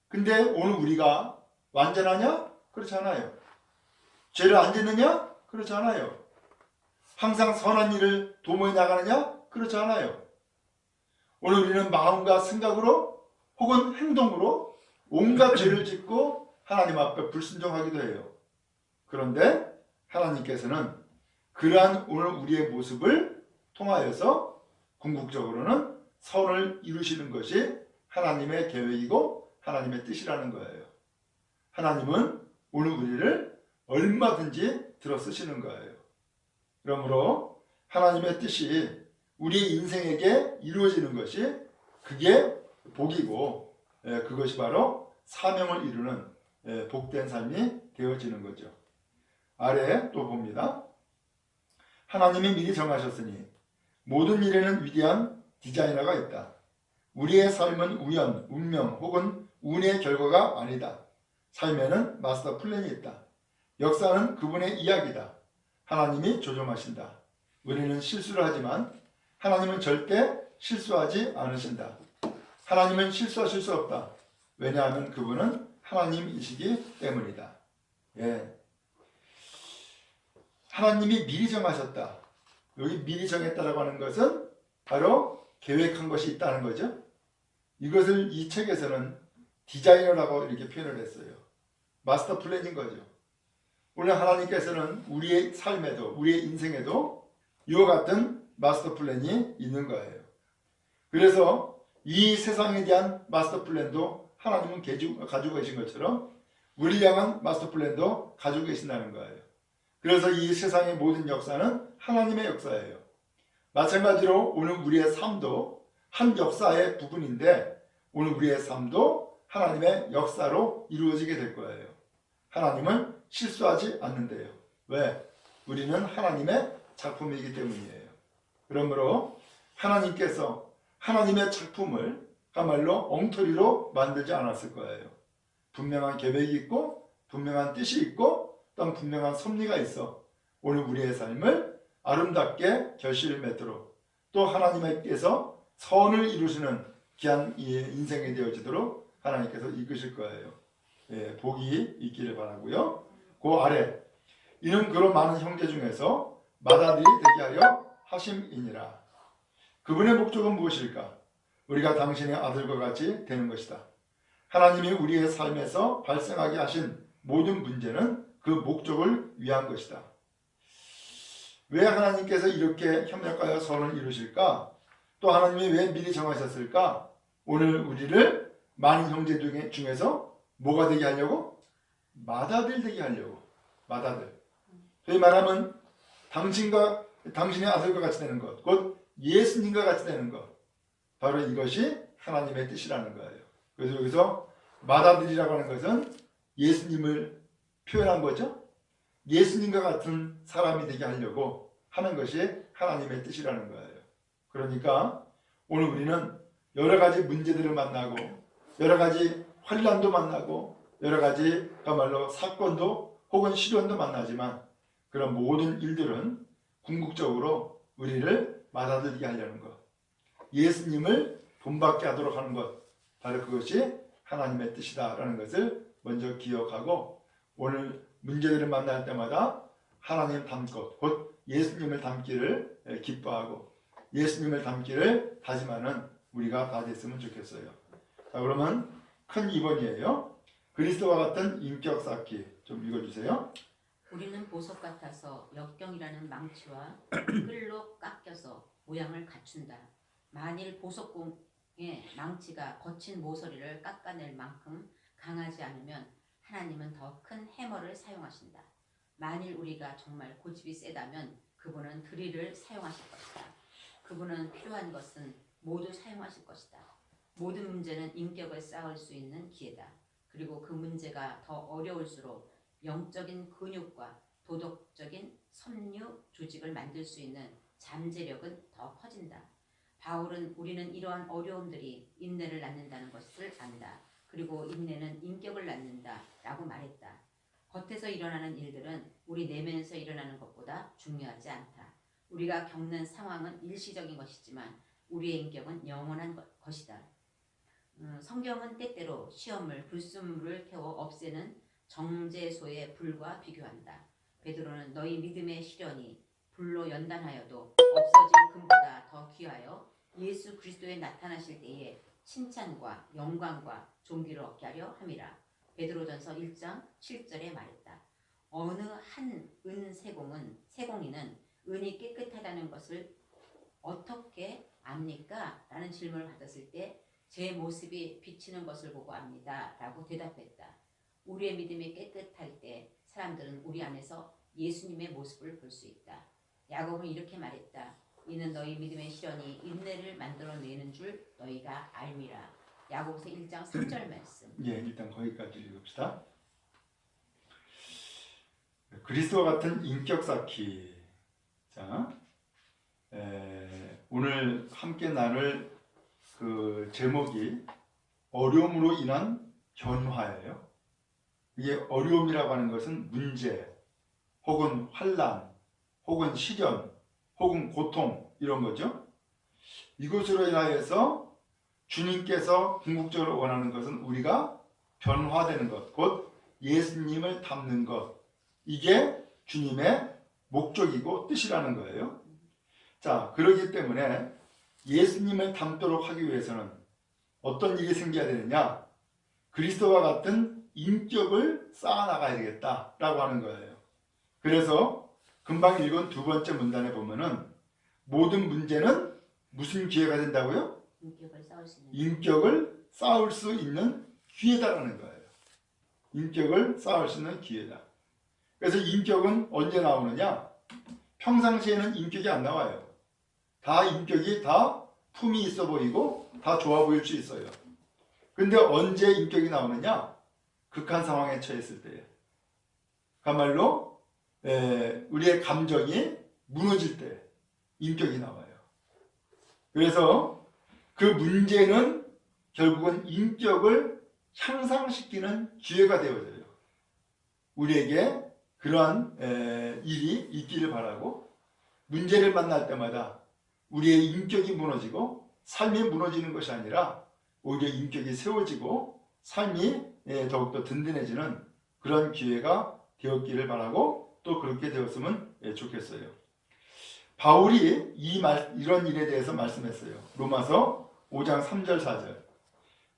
근데 오늘 우리가 완전하냐? 그렇지 않아요. 죄를 안 짓느냐? 그렇지 않아요. 항상 선한 일을 도모해 나가느냐? 그렇지 않아요. 오늘 우리는 마음과 생각으로 혹은 행동으로 온갖 죄를 짓고 하나님 앞에 불순종하기도 해요. 그런데 하나님께서는 그러한 오늘 우리의 모습을 통하여서 궁극적으로는 선을 이루시는 것이 하나님의 계획이고 하나님의 뜻이라는 거예요. 하나님은 오늘 우리를 얼마든지 들어쓰시는 거예요. 그러므로 하나님의 뜻이 우리 인생에게 이루어지는 것이 그게 복이고 그것이 바로 사명을 이루는 복된 삶이 되어지는 거죠. 아래 또 봅니다. 하나님이 미리 정하셨으니 모든 일에는 위대한 디자이너가 있다. 우리의 삶은 우연, 운명 혹은 운의 결과가 아니다. 삶에는 마스터 플랜이 있다. 역사는 그분의 이야기다. 하나님이 조종하신다. 우리는 실수를 하지만 하나님은 절대 실수하지 않으신다. 하나님은 실수하실 수 없다. 왜냐하면 그분은 하나님이시기 때문이다. 예. 하나님이 미리 정하셨다. 여기 미리 정했다라고 하는 것은 바로 계획한 것이 있다는 거죠. 이것을 이 책에서는 디자이너라고 이렇게 표현을 했어요. 마스터 플랜인 거죠. 오늘 하나님께서는 우리의 삶에도 우리의 인생에도 이와 같은 마스터 플랜이 있는 거예요. 그래서 이 세상에 대한 마스터 플랜도 하나님은 가지고 계신 것처럼 우리를 향한 마스터 플랜도 가지고 계신다는 거예요. 그래서 이 세상의 모든 역사는 하나님의 역사예요. 마찬가지로 오늘 우리의 삶도 한 역사의 부분인데 오늘 우리의 삶도 하나님의 역사로 이루어지게 될 거예요. 하나님은 실수하지 않는데요. 왜? 우리는 하나님의 작품이기 때문이에요. 그러므로 하나님께서 하나님의 작품을 그야말로 엉터리로 만들지 않았을 거예요. 분명한 계획이 있고 분명한 뜻이 있고 또 분명한 섭리가 있어 오늘 우리의 삶을 아름답게 결실을 맺도록 또 하나님께서 선을 이루시는 귀한 인생이 되어지도록 하나님께서 이끄실 거예요. 예, 복이 있기를 바라고요. 그 아래 이는 그런 많은 형제 중에서 맏아들이 되게 하려 하심이니라. 그분의 목적은 무엇일까? 우리가 당신의 아들과 같이 되는 것이다. 하나님이 우리의 삶에서 발생하게 하신 모든 문제는 그 목적을 위한 것이다. 왜 하나님께서 이렇게 협력하여 선을 이루실까? 또 하나님이 왜 미리 정하셨을까? 오늘 우리를 많은 형제 중에서 뭐가 되게 하려고? 맏아들 되게 하려고. 맏아들. 소위 말하면 당신의 아들과 같이 되는 것, 곧 예수님과 같이 되는 것. 바로 이것이 하나님의 뜻이라는 거예요. 그래서 여기서 맏아들이라고 하는 것은 예수님을 표현한 거죠. 예수님과 같은 사람이 되게 하려고 하는 것이 하나님의 뜻이라는 거예요. 그러니까 오늘 우리는 여러 가지 문제들을 만나고 여러 가지 환난도 만나고 여러 가지 그야말로 사건도 혹은 시련도 만나지만 그런 모든 일들은 궁극적으로 우리를 맏아들게 하려는 것, 예수님을 본받게 하도록 하는 것, 바로 그것이 하나님의 뜻이다라는 것을 먼저 기억하고 오늘 문제들을 만날 때마다 하나님 닮고 곧 예수님을 닮기를 기뻐하고 예수님을 닮기를 다짐하는 우리가 다 됐으면 좋겠어요. 자, 그러면 큰 2번이에요. 그리스도와 같은 인격 쌓기 좀 읽어주세요. 우리는 보석 같아서 역경이라는 망치와 끌로 깎여서 모양을 갖춘다. 만일 보석공의 망치가 거친 모서리를 깎아낼 만큼 강하지 않으면 하나님은 더 큰 해머를 사용하신다. 만일 우리가 정말 고집이 세다면 그분은 드릴을 사용하실 것이다. 그분은 필요한 것은 모두 사용하실 것이다. 모든 문제는 인격을 쌓을 수 있는 기회다. 그리고 그 문제가 더 어려울수록 영적인 근육과 도덕적인 섬유 조직을 만들 수 있는 잠재력은 더 커진다. 바울은 우리는 이러한 어려움들이 인내를 낳는다는 것을 안다. 그리고 인내는 인격을 낳는다 라고 말했다. 겉에서 일어나는 일들은 우리 내면에서 일어나는 것보다 중요하지 않다. 우리가 겪는 상황은 일시적인 것이지만 우리의 인격은 영원한 것이다. 성경은 때때로 시험을 불순물을 태워 없애는 정제소의 불과 비교한다. 베드로는 너희 믿음의 시련이 불로 연단하여도 없어진 금보다 더 귀하여 예수 그리스도에 나타나실 때에 칭찬과 영광과 존귀를 얻게 하려 함이라. 베드로전서 1장 7절에 말했다. 어느 한 은 세공이는 은이 깨끗하다는 것을 어떻게 압니까? 라는 질문을 받았을 때 제 모습이 비치는 것을 보고 압니다. 라고 대답했다. 우리의 믿음이 깨끗할 때 사람들은 우리 안에서 예수님의 모습을 볼 수 있다. 야곱은 이렇게 말했다. 이는 너희 믿음의 시련이 인내를 만들어내는 줄 너희가 알미라. 야고보서 1장 3절 말씀. 예, 일단 거기까지 읽읍시다. 그리스도와 같은 인격 쌓기. 자, 오늘 함께 나눌 그 제목이 어려움으로 인한 변화예요. 이게 어려움이라고 하는 것은 문제 혹은 환난 혹은 시련, 혹은 고통 이런 거죠. 이것으로 인하여서 주님께서 궁극적으로 원하는 것은 우리가 변화되는 것, 곧 예수님을 닮는 것. 이게 주님의 목적이고 뜻이라는 거예요. 자, 그렇기 때문에 예수님을 닮도록 하기 위해서는 어떤 일이 생겨야 되느냐? 그리스도와 같은 인격을 쌓아나가야 되겠다라고 하는 거예요. 그래서 금방 읽은 두 번째 문단에 보면은 모든 문제는 무슨 기회가 된다고요? 인격을 쌓을 수 있는 기회다라는 거예요. 인격을 쌓을 수 있는 기회다. 그래서 인격은 언제 나오느냐? 평상시에는 인격이 안 나와요. 다 인격이 다 품이 있어 보이고 다 좋아 보일 수 있어요. 근데 언제 인격이 나오느냐? 극한 상황에 처했을 때에. 그야말로 우리의 감정이 무너질 때 인격이 나와요. 그래서 그 문제는 결국은 인격을 향상시키는 기회가 되어져요. 우리에게 그러한 일이 있기를 바라고, 문제를 만날 때마다 우리의 인격이 무너지고 삶이 무너지는 것이 아니라 오히려 인격이 세워지고 삶이 더욱더 든든해지는 그런 기회가 되었기를 바라고, 또 그렇게 되었으면 좋겠어요. 바울이 이런 일에 대해서 말씀했어요. 로마서 5장 3절 4절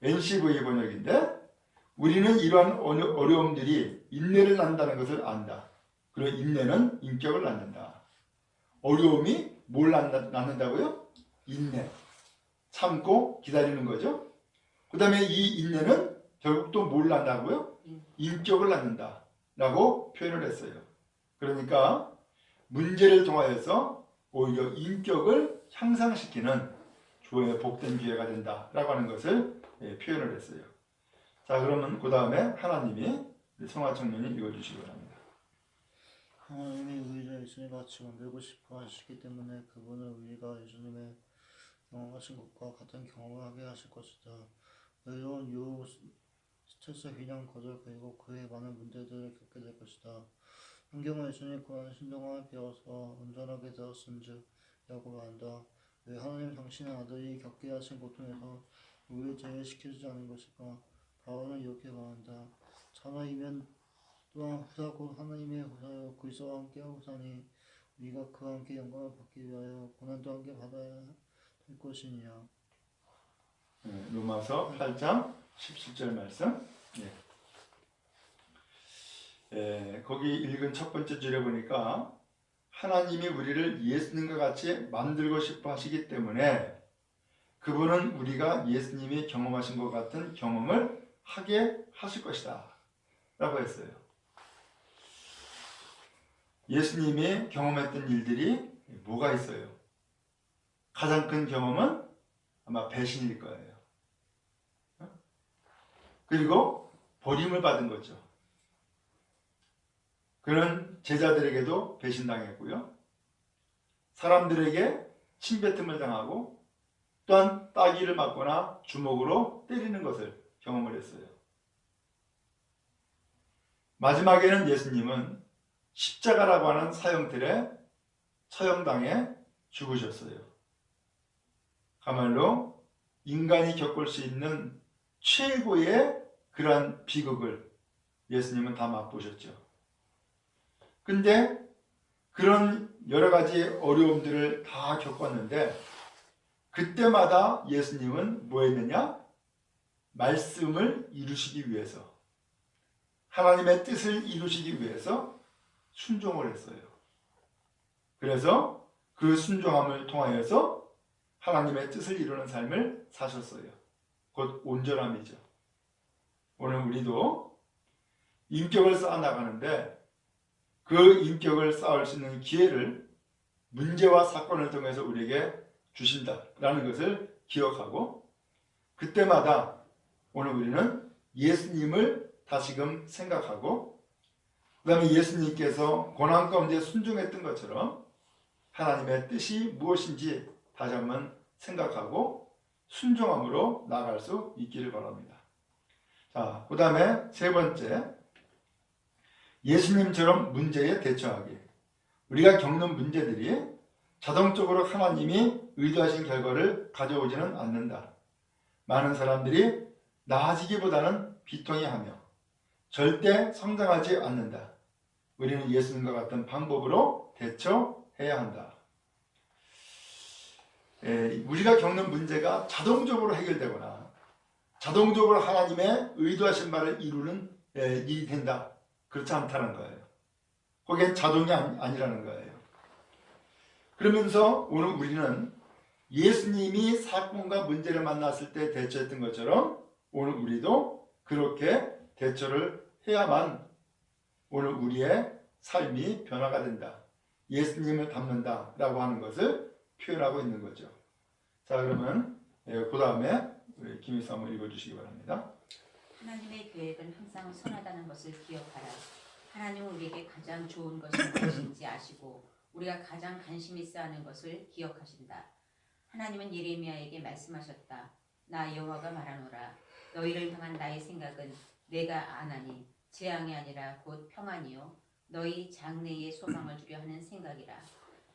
NCV 번역인데, 우리는 이러한 어려움들이 인내를 낳는다는 것을 안다. 그리고 인내는 인격을 낳는다. 어려움이 뭘 낳는다고요? 인내. 참고 기다리는 거죠. 그 다음에 이 인내는 결국 또 뭘 낳는다고요? 인격을 낳는다 라고 표현을 했어요. 그러니까 문제를 통하여서 오히려 인격을 향상시키는 주의 복된 기회가 된다라고 하는 것을 표현을 했어요. 자, 그러면 그 다음에 하나님이 성화 청년이 읽어주시기 바랍니다. 하나님이 우리를 예수님 같이 만들고 싶어 하시기 때문에 그분을 우리가 예수님의 경험하신 것과 같은 경험을 하게 하실 것이다. 외로운 유혹, 스트레스, 비난, 거절, 그리고 그의 많은 문제들을 겪게 될 것이다. 환경은 예수님 고난 신동을 배워서 온전하게 되었은즉 라고 말한다. 왜 하나님 당신의 아들이 겪게 하신 고통에서 우리를 제외시키지 않은 것일까? 바울은 이렇게 말한다. 자나이면 또한 후사고 하나님의 후사여 그리스도와 함께 하고사니 우리가 그와 함께 영광을 받기 위하여 고난도 함께 받아야 할 것이니라. 로마서 8장 17절 말씀. 거기 읽은 첫 번째 줄에 보니까 하나님이 우리를 예수님과 같이 만들고 싶어 하시기 때문에 그분은 우리가 예수님이 경험하신 것 같은 경험을 하게 하실 것이다 라고 했어요. 예수님이 경험했던 일들이 뭐가 있어요? 가장 큰 경험은 아마 배신일 거예요. 그리고 버림을 받은 거죠. 그는 제자들에게도 배신당했고요. 사람들에게 침뱉음을 당하고 또한 따귀를 맞거나 주먹으로 때리는 것을 경험을 했어요. 마지막에는 예수님은 십자가라고 하는 사형틀에 처형당해 죽으셨어요. 그야말로 인간이 겪을 수 있는 최고의 그러한 비극을 예수님은 다 맛보셨죠. 근데 그런 여러 가지 어려움들을 다 겪었는데 그때마다 예수님은 뭐 했느냐? 말씀을 이루시기 위해서, 하나님의 뜻을 이루시기 위해서 순종을 했어요. 그래서 그 순종함을 통하여서 하나님의 뜻을 이루는 삶을 사셨어요. 곧 온전함이죠. 오늘 우리도 인격을 쌓아나가는데 그 인격을 쌓을 수 있는 기회를 문제와 사건을 통해서 우리에게 주신다라는 것을 기억하고, 그때마다 오늘 우리는 예수님을 다시금 생각하고, 그 다음에 예수님께서 고난 가운데 순종했던 것처럼 하나님의 뜻이 무엇인지 다시 한번 생각하고 순종함으로 나아갈 수 있기를 바랍니다. 자, 그 다음에 세 번째, 예수님처럼 문제에 대처하기. 우리가 겪는 문제들이 자동적으로 하나님이 의도하신 결과를 가져오지는 않는다. 많은 사람들이 나아지기보다는 비통해하며 절대 성장하지 않는다. 우리는 예수님과 같은 방법으로 대처해야 한다. 우리가 겪는 문제가 자동적으로 해결되거나 자동적으로 하나님의 의도하신 바를 이루는 일이 된다. 그렇지 않다는 거예요. 거기엔 자동이 아니라는 거예요. 그러면서 오늘 우리는 예수님이 사건과 문제를 만났을 때 대처했던 것처럼 오늘 우리도 그렇게 대처를 해야만 오늘 우리의 삶이 변화가 된다. 예수님을 닮는다 라고 하는 것을 표현하고 있는 거죠. 자, 그러면 그 다음에 우리 김희수 한번 읽어주시기 바랍니다. 하나님의 계획은 항상 선하다는 것을 기억하라. 하나님은 우리에게 가장 좋은 것이 무엇인지 아시고 우리가 가장 관심 있어 하는 것을 기억하신다. 하나님은 예레미야에게 말씀하셨다. 나 여호와가 말하노라. 너희를 향한 나의 생각은 내가 아나니 재앙이 아니라 곧 평안이요 너희 장래에 소망을 주려 하는 생각이라.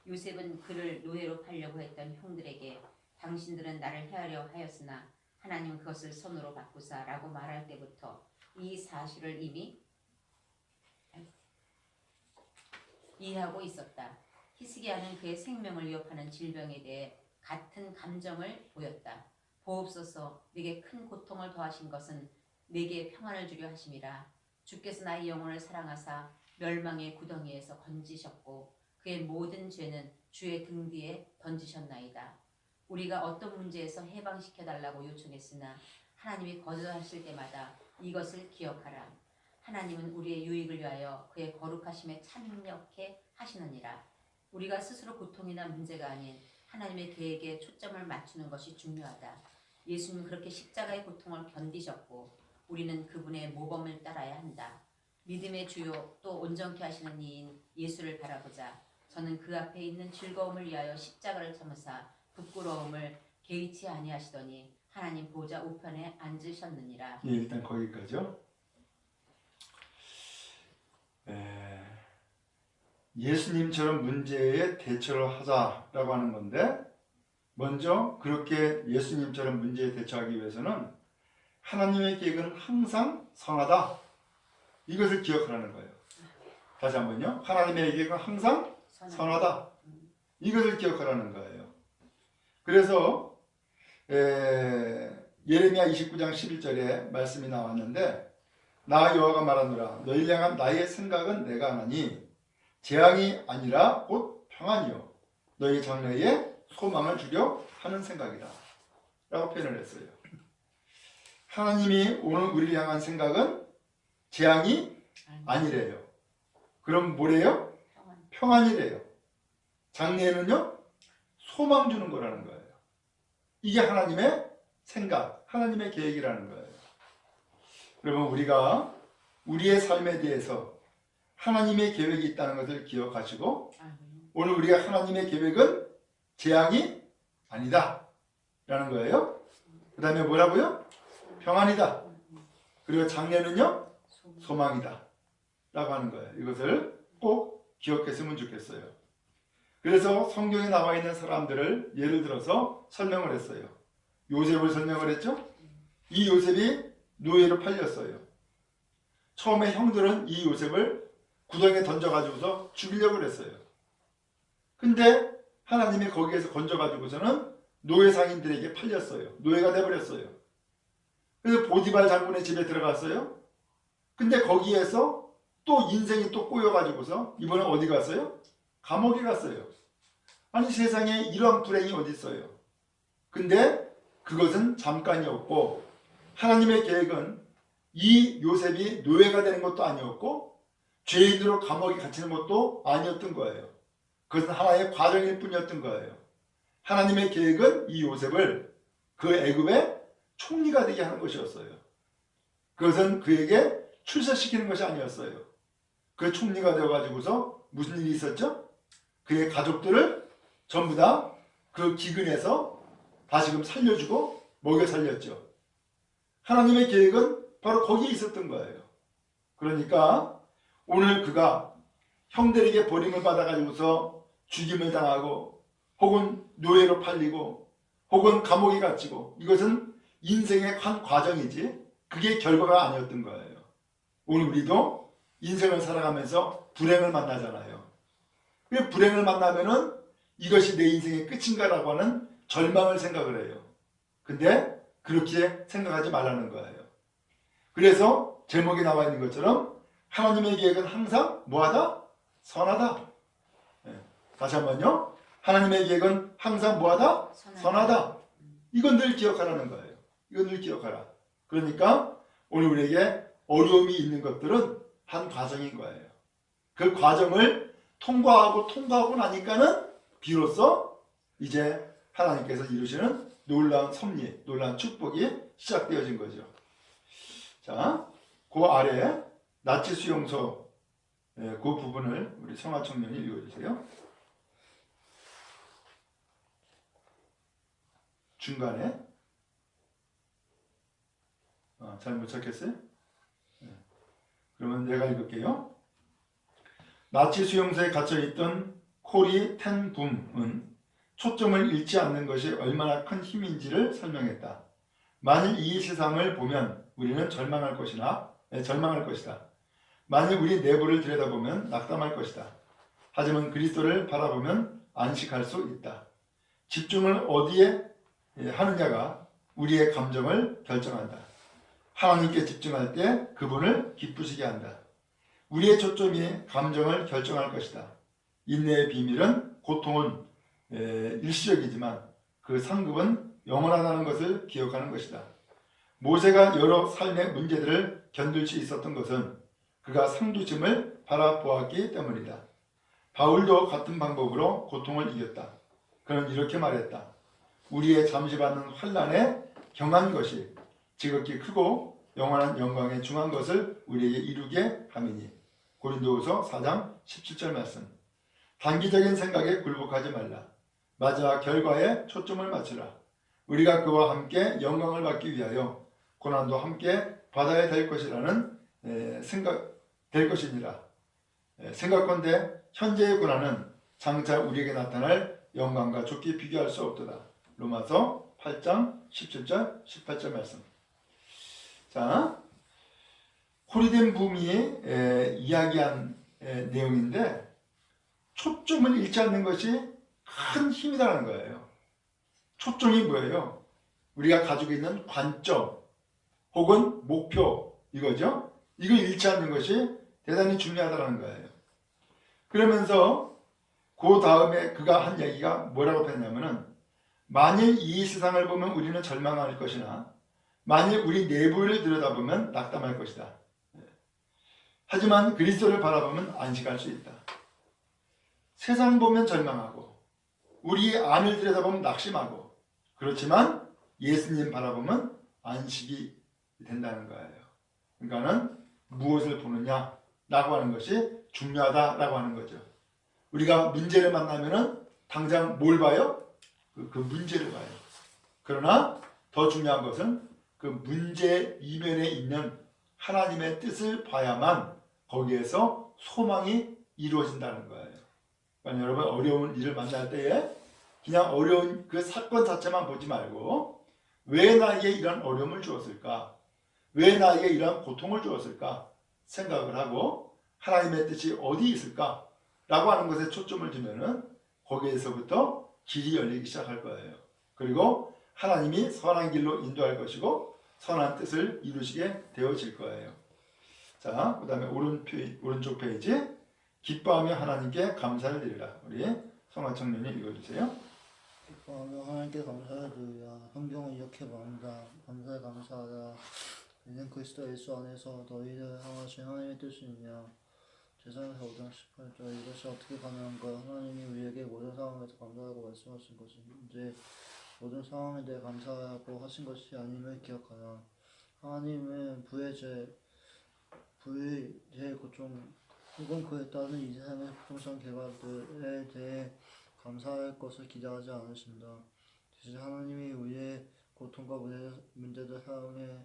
요셉은 그를 노예로 팔려고 했던 형들에게 당신들은 나를 해하려 하였으나 하나님은 그것을 선으로 바꾸사 라고 말할 때부터 이 사실을 이미 이해하고 있었다. 히스기야는 그의 생명을 위협하는 질병에 대해 같은 감정을 보였다. 보옵소서 내게 큰 고통을 더하신 것은 내게 평안을 주려 하심이라. 주께서 나의 영혼을 사랑하사 멸망의 구덩이에서 건지셨고 그의 모든 죄는 주의 등 뒤에 던지셨나이다. 우리가 어떤 문제에서 해방시켜달라고 요청했으나 하나님이 거절하실 때마다 이것을 기억하라. 하나님은 우리의 유익을 위하여 그의 거룩하심에 참여케 하시느니라. 우리가 스스로 고통이나 문제가 아닌 하나님의 계획에 초점을 맞추는 것이 중요하다. 예수님은 그렇게 십자가의 고통을 견디셨고 우리는 그분의 모범을 따라야 한다. 믿음의 주요 또 온전케 하시는 이인 예수를 바라보자. 저는 그 앞에 있는 즐거움을 위하여 십자가를 참으사 부끄러움을 개의치 아니하시더니 하나님 보좌 우편에 앉으셨느니라. 예, 일단 거기까지요. 예수님처럼 문제에 대처를 하자라고 하는 건데 먼저 그렇게 예수님처럼 문제에 대처하기 위해서는 하나님의 계획은 항상 선하다. 이것을 기억하라는 거예요. 다시 한번요. 하나님의 계획은 항상 선하다. 이것을 기억하라는 거예요. 그래서 예레미야 29장 11절에 말씀이 나왔는데 나 여호와가 말하노라 너희를 향한 나의 생각은 내가 하나니 재앙이 아니라 곧 평안이요 너희 장래에 소망을 주려 하는 생각이다 라고 표현을 했어요. 하나님이 오늘 우리를 향한 생각은 재앙이 아니래요. 그럼 뭐래요? 평안이래요. 장래에는요 소망 주는 거라는 거예요. 이게 하나님의 생각, 하나님의 계획이라는 거예요. 그러면 우리가 우리의 삶에 대해서 하나님의 계획이 있다는 것을 기억하시고 오늘 우리가 하나님의 계획은 재앙이 아니다 라는 거예요. 그 다음에 뭐라고요? 평안이다. 그리고 장래는요 소망이다 라고 하는 거예요. 이것을 꼭 기억했으면 좋겠어요. 그래서 성경에 나와 있는 사람들을 예를 들어서 설명을 했어요. 요셉을 설명을 했죠. 이 요셉이 노예로 팔렸어요. 처음에 형들은 이 요셉을 구덩이에 던져가지고서 죽이려고 했어요. 근데 하나님이 거기에서 건져가지고서는 노예 상인들에게 팔렸어요. 노예가 돼버렸어요. 그래서 보디발 장군의 집에 들어갔어요. 근데 거기에서 또 인생이 또 꼬여가지고서 이번에 어디 갔어요? 감옥에 갔어요. 아니 세상에 이런 불행이 어디 있어요. 근데 그것은 잠깐이었고 하나님의 계획은 이 요셉이 노예가 되는 것도 아니었고 죄인으로 감옥에 갇히는 것도 아니었던 거예요. 그것은 하나의 과정일 뿐이었던 거예요. 하나님의 계획은 이 요셉을 그 애굽의 총리가 되게 하는 것이었어요. 그것은 그에게 출세시키는 것이 아니었어요. 그 총리가 되어가지고서 무슨 일이 있었죠? 그의 가족들을 전부 다 그 기근에서 다시금 살려주고 먹여 살렸죠. 하나님의 계획은 바로 거기에 있었던 거예요. 그러니까 오늘 그가 형들에게 버림을 받아가지고서 죽임을 당하고 혹은 노예로 팔리고 혹은 감옥에 갇히고 이것은 인생의 한 과정이지 그게 결과가 아니었던 거예요. 오늘 우리도 인생을 살아가면서 불행을 만나잖아요. 그 불행을 만나면은 이것이 내 인생의 끝인가라고 하는 절망을 생각을 해요. 근데 그렇게 생각하지 말라는 거예요. 그래서 제목에 나와 있는 것처럼 하나님의 계획은 항상 뭐하다? 선하다. 다시 한번요. 하나님의 계획은 항상 뭐하다? 선하다. 이건 늘 기억하라는 거예요. 이건 늘 기억하라. 그러니까 오늘 우리에게 어려움이 있는 것들은 한 과정인 거예요. 그 과정을 통과하고 나니까는 비로소 이제 하나님께서 이루시는 놀라운 섭리, 놀라운 축복이 시작되어진 거죠. 자, 그 아래 나치 수용소 그 부분을 우리 성화 청년이 읽어주세요. 중간에 잘 못 찾겠어요? 그러면 내가 읽을게요. 나치 수용소에 갇혀있던 코리 텐 붐은 초점을 잃지 않는 것이 얼마나 큰 힘인지를 설명했다. 만일 이 세상을 보면 우리는 절망할 것이다. 만일 우리 내부를 들여다보면 낙담할 것이다. 하지만 그리스도를 바라보면 안식할 수 있다. 집중을 어디에 하느냐가 우리의 감정을 결정한다. 하나님께 집중할 때 그분을 기쁘시게 한다. 우리의 초점이 감정을 결정할 것이다. 인내의 비밀은 고통은 일시적이지만 그 상급은 영원하다는 것을 기억하는 것이다. 모세가 여러 삶의 문제들을 견딜 수 있었던 것은 그가 상주심을 바라보았기 때문이다. 바울도 같은 방법으로 고통을 이겼다. 그는 이렇게 말했다. 우리의 잠시 받는 환난에 경한 것이 지극히 크고 영원한 영광에 중한 것을 우리에게 이루게 함이니. 고린도후서 4장 17절 말씀. 단기적인 생각에 굴복하지 말라. 마지막 결과에 초점을 맞추라. 우리가 그와 함께 영광을 받기 위하여 고난도 함께 받아야 될 것이라는 될 것이니라. 생각건대 현재의 고난은 장차 우리에게 나타날 영광과 좋게 비교할 수 없도다. 로마서 8장 17절 18절 말씀. 자, 코리덴 붐이 이야기한 내용인데 초점을 잃지 않는 것이 큰 힘이라는 거예요. 초점이 뭐예요? 우리가 가지고 있는 관점 혹은 목표 이거죠. 이걸 잃지 않는 것이 대단히 중요하다는 거예요. 그러면서 그 다음에 그가 한 얘기가 뭐라고 했냐면은 만일 이 세상을 보면 우리는 절망할 것이나 만일 우리 내부를 들여다보면 낙담할 것이다. 하지만 그리스도를 바라보면 안식할 수 있다. 세상 보면 절망하고 우리 안을 들여다보면 낙심하고 그렇지만 예수님 바라보면 안식이 된다는 거예요. 그러니까는 무엇을 보느냐 라고 하는 것이 중요하다라고 하는 거죠. 우리가 문제를 만나면은 당장 뭘 봐요? 그 문제를 봐요. 그러나 더 중요한 것은 그 문제 이면에 있는 하나님의 뜻을 봐야만 거기에서 소망이 이루어진다는 거예요. 그러니까 여러분 어려운 일을 만날 때에 그냥 어려운 그 사건 자체만 보지 말고 왜 나에게 이런 어려움을 주었을까? 왜 나에게 이런 고통을 주었을까? 생각을 하고 하나님의 뜻이 어디 있을까? 라고 하는 것에 초점을 두면은 거기에서부터 길이 열리기 시작할 거예요. 그리고 하나님이 선한 길로 인도할 것이고 선한 뜻을 이루시게 되어질 거예요. 자, 그 다음에 오른쪽 페이지 기뻐하며 하나님께 감사를 드리라. 우리 성화 청년이 읽어주세요. 기뻐하며 하나님께 감사를 드리라. 성경은 이렇게 말합니다. 감사에 감사하라. 이는 그리스도 예수 안에서 너희를 향하신 하나님의 뜻이니라. 제사에서 5장 18절. 이것이 어떻게 가능한가? 하나님이 우리에게 모든 상황에서 감사하라고 말씀하신 것인데 모든 상황에 대해 감사하라고 하신 것이 아님을 기억하라. 하나님은 불의 죄의 고통 혹은 그에 따른 이 세상의 고통스러운 결과들에 대해 감사할 것을 기대하지 않으신다. 대신 하나님이 우리의 고통과 문제들 사용해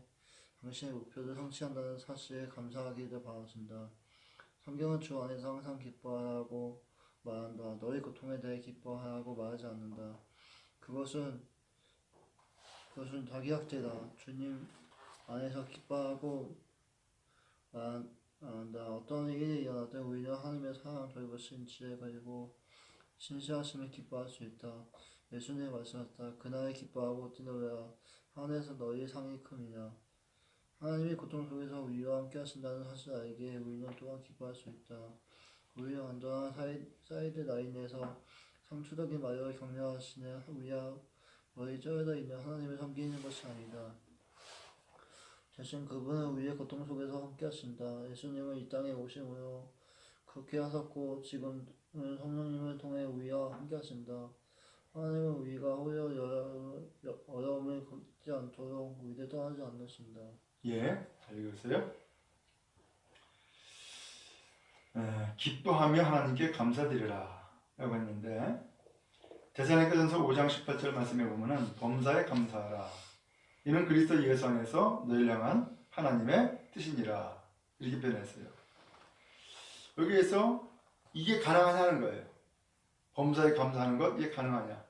당신의 목표를 성취한다는 사실에 감사하기를 바라신다. 성경은 주 안에서 항상 기뻐하라고 말한다. 너희 고통에 대해 기뻐하라고 말하지 않는다. 그것은 자기학대다. 주님 안에서 기뻐하고 말한다. 어떤 일이 일어날 때 오히려 하나님의 사랑 돌보신 지혜 그리고 신실하심을 기뻐할 수 있다. 예수님이 말씀하셨다. 그날에 기뻐하고 뛰놀라. 하늘에서 너희 상이 큼이라. 하나님이 고통 속에서 우리와 함께 하신다는 사실을 알기에 우리는 또한 기뻐할 수 있다. 우리는 안전한 사이드 라인에서 상투적인 마력을 격려하시는 우리와 머리 쩔어 있는 하나님을 섬기는 것이 아니다. 대신 그분은 우리의 고통 속에서 함께 하신다. 예수님은 이 땅에 오심으로 그렇게 하셨고 지금은 성령님을 통해 우리와 함께 하신다. 하나님은 우리가 어려움을 겪지 않도록 우리를 떠나지 않으신다. 예, 잘 읽었어요? 기뻐하며 하나님께 감사드리라 라고 했는데 데살로니가전서 5장 18절 말씀에 보면은 범사에 감사하라. 이는 그리스도 예수 안에서 너희를 향한 하나님의 뜻이니라 이렇게 표현했어요. 여기에서 이게 가능하냐는 거예요. 범사에 감사하는 것 이게 가능하냐.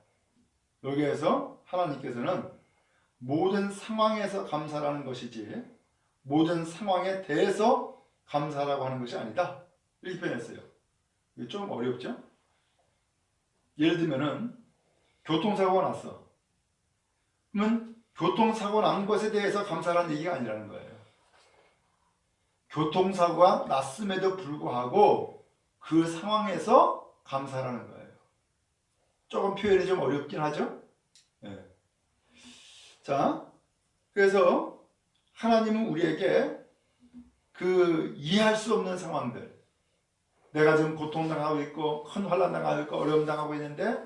여기에서 하나님께서는 모든 상황에서 감사라는 것이지 모든 상황에 대해서 감사라고 하는 것이 아니다 이렇게 표현했어요. 이게 좀 어렵죠? 예를 들면은 교통사고가 났어. 그러면 교통사고 난 것에 대해서 감사라는 얘기가 아니라는 거예요. 교통사고가 났음에도 불구하고 그 상황에서 감사라는 거예요. 조금 표현이 좀 어렵긴 하죠? 네. 자, 그래서 하나님은 우리에게 그 이해할 수 없는 상황들, 내가 지금 고통당하고 있고 큰 환난 당하고 있고 어려움 당하고 있는데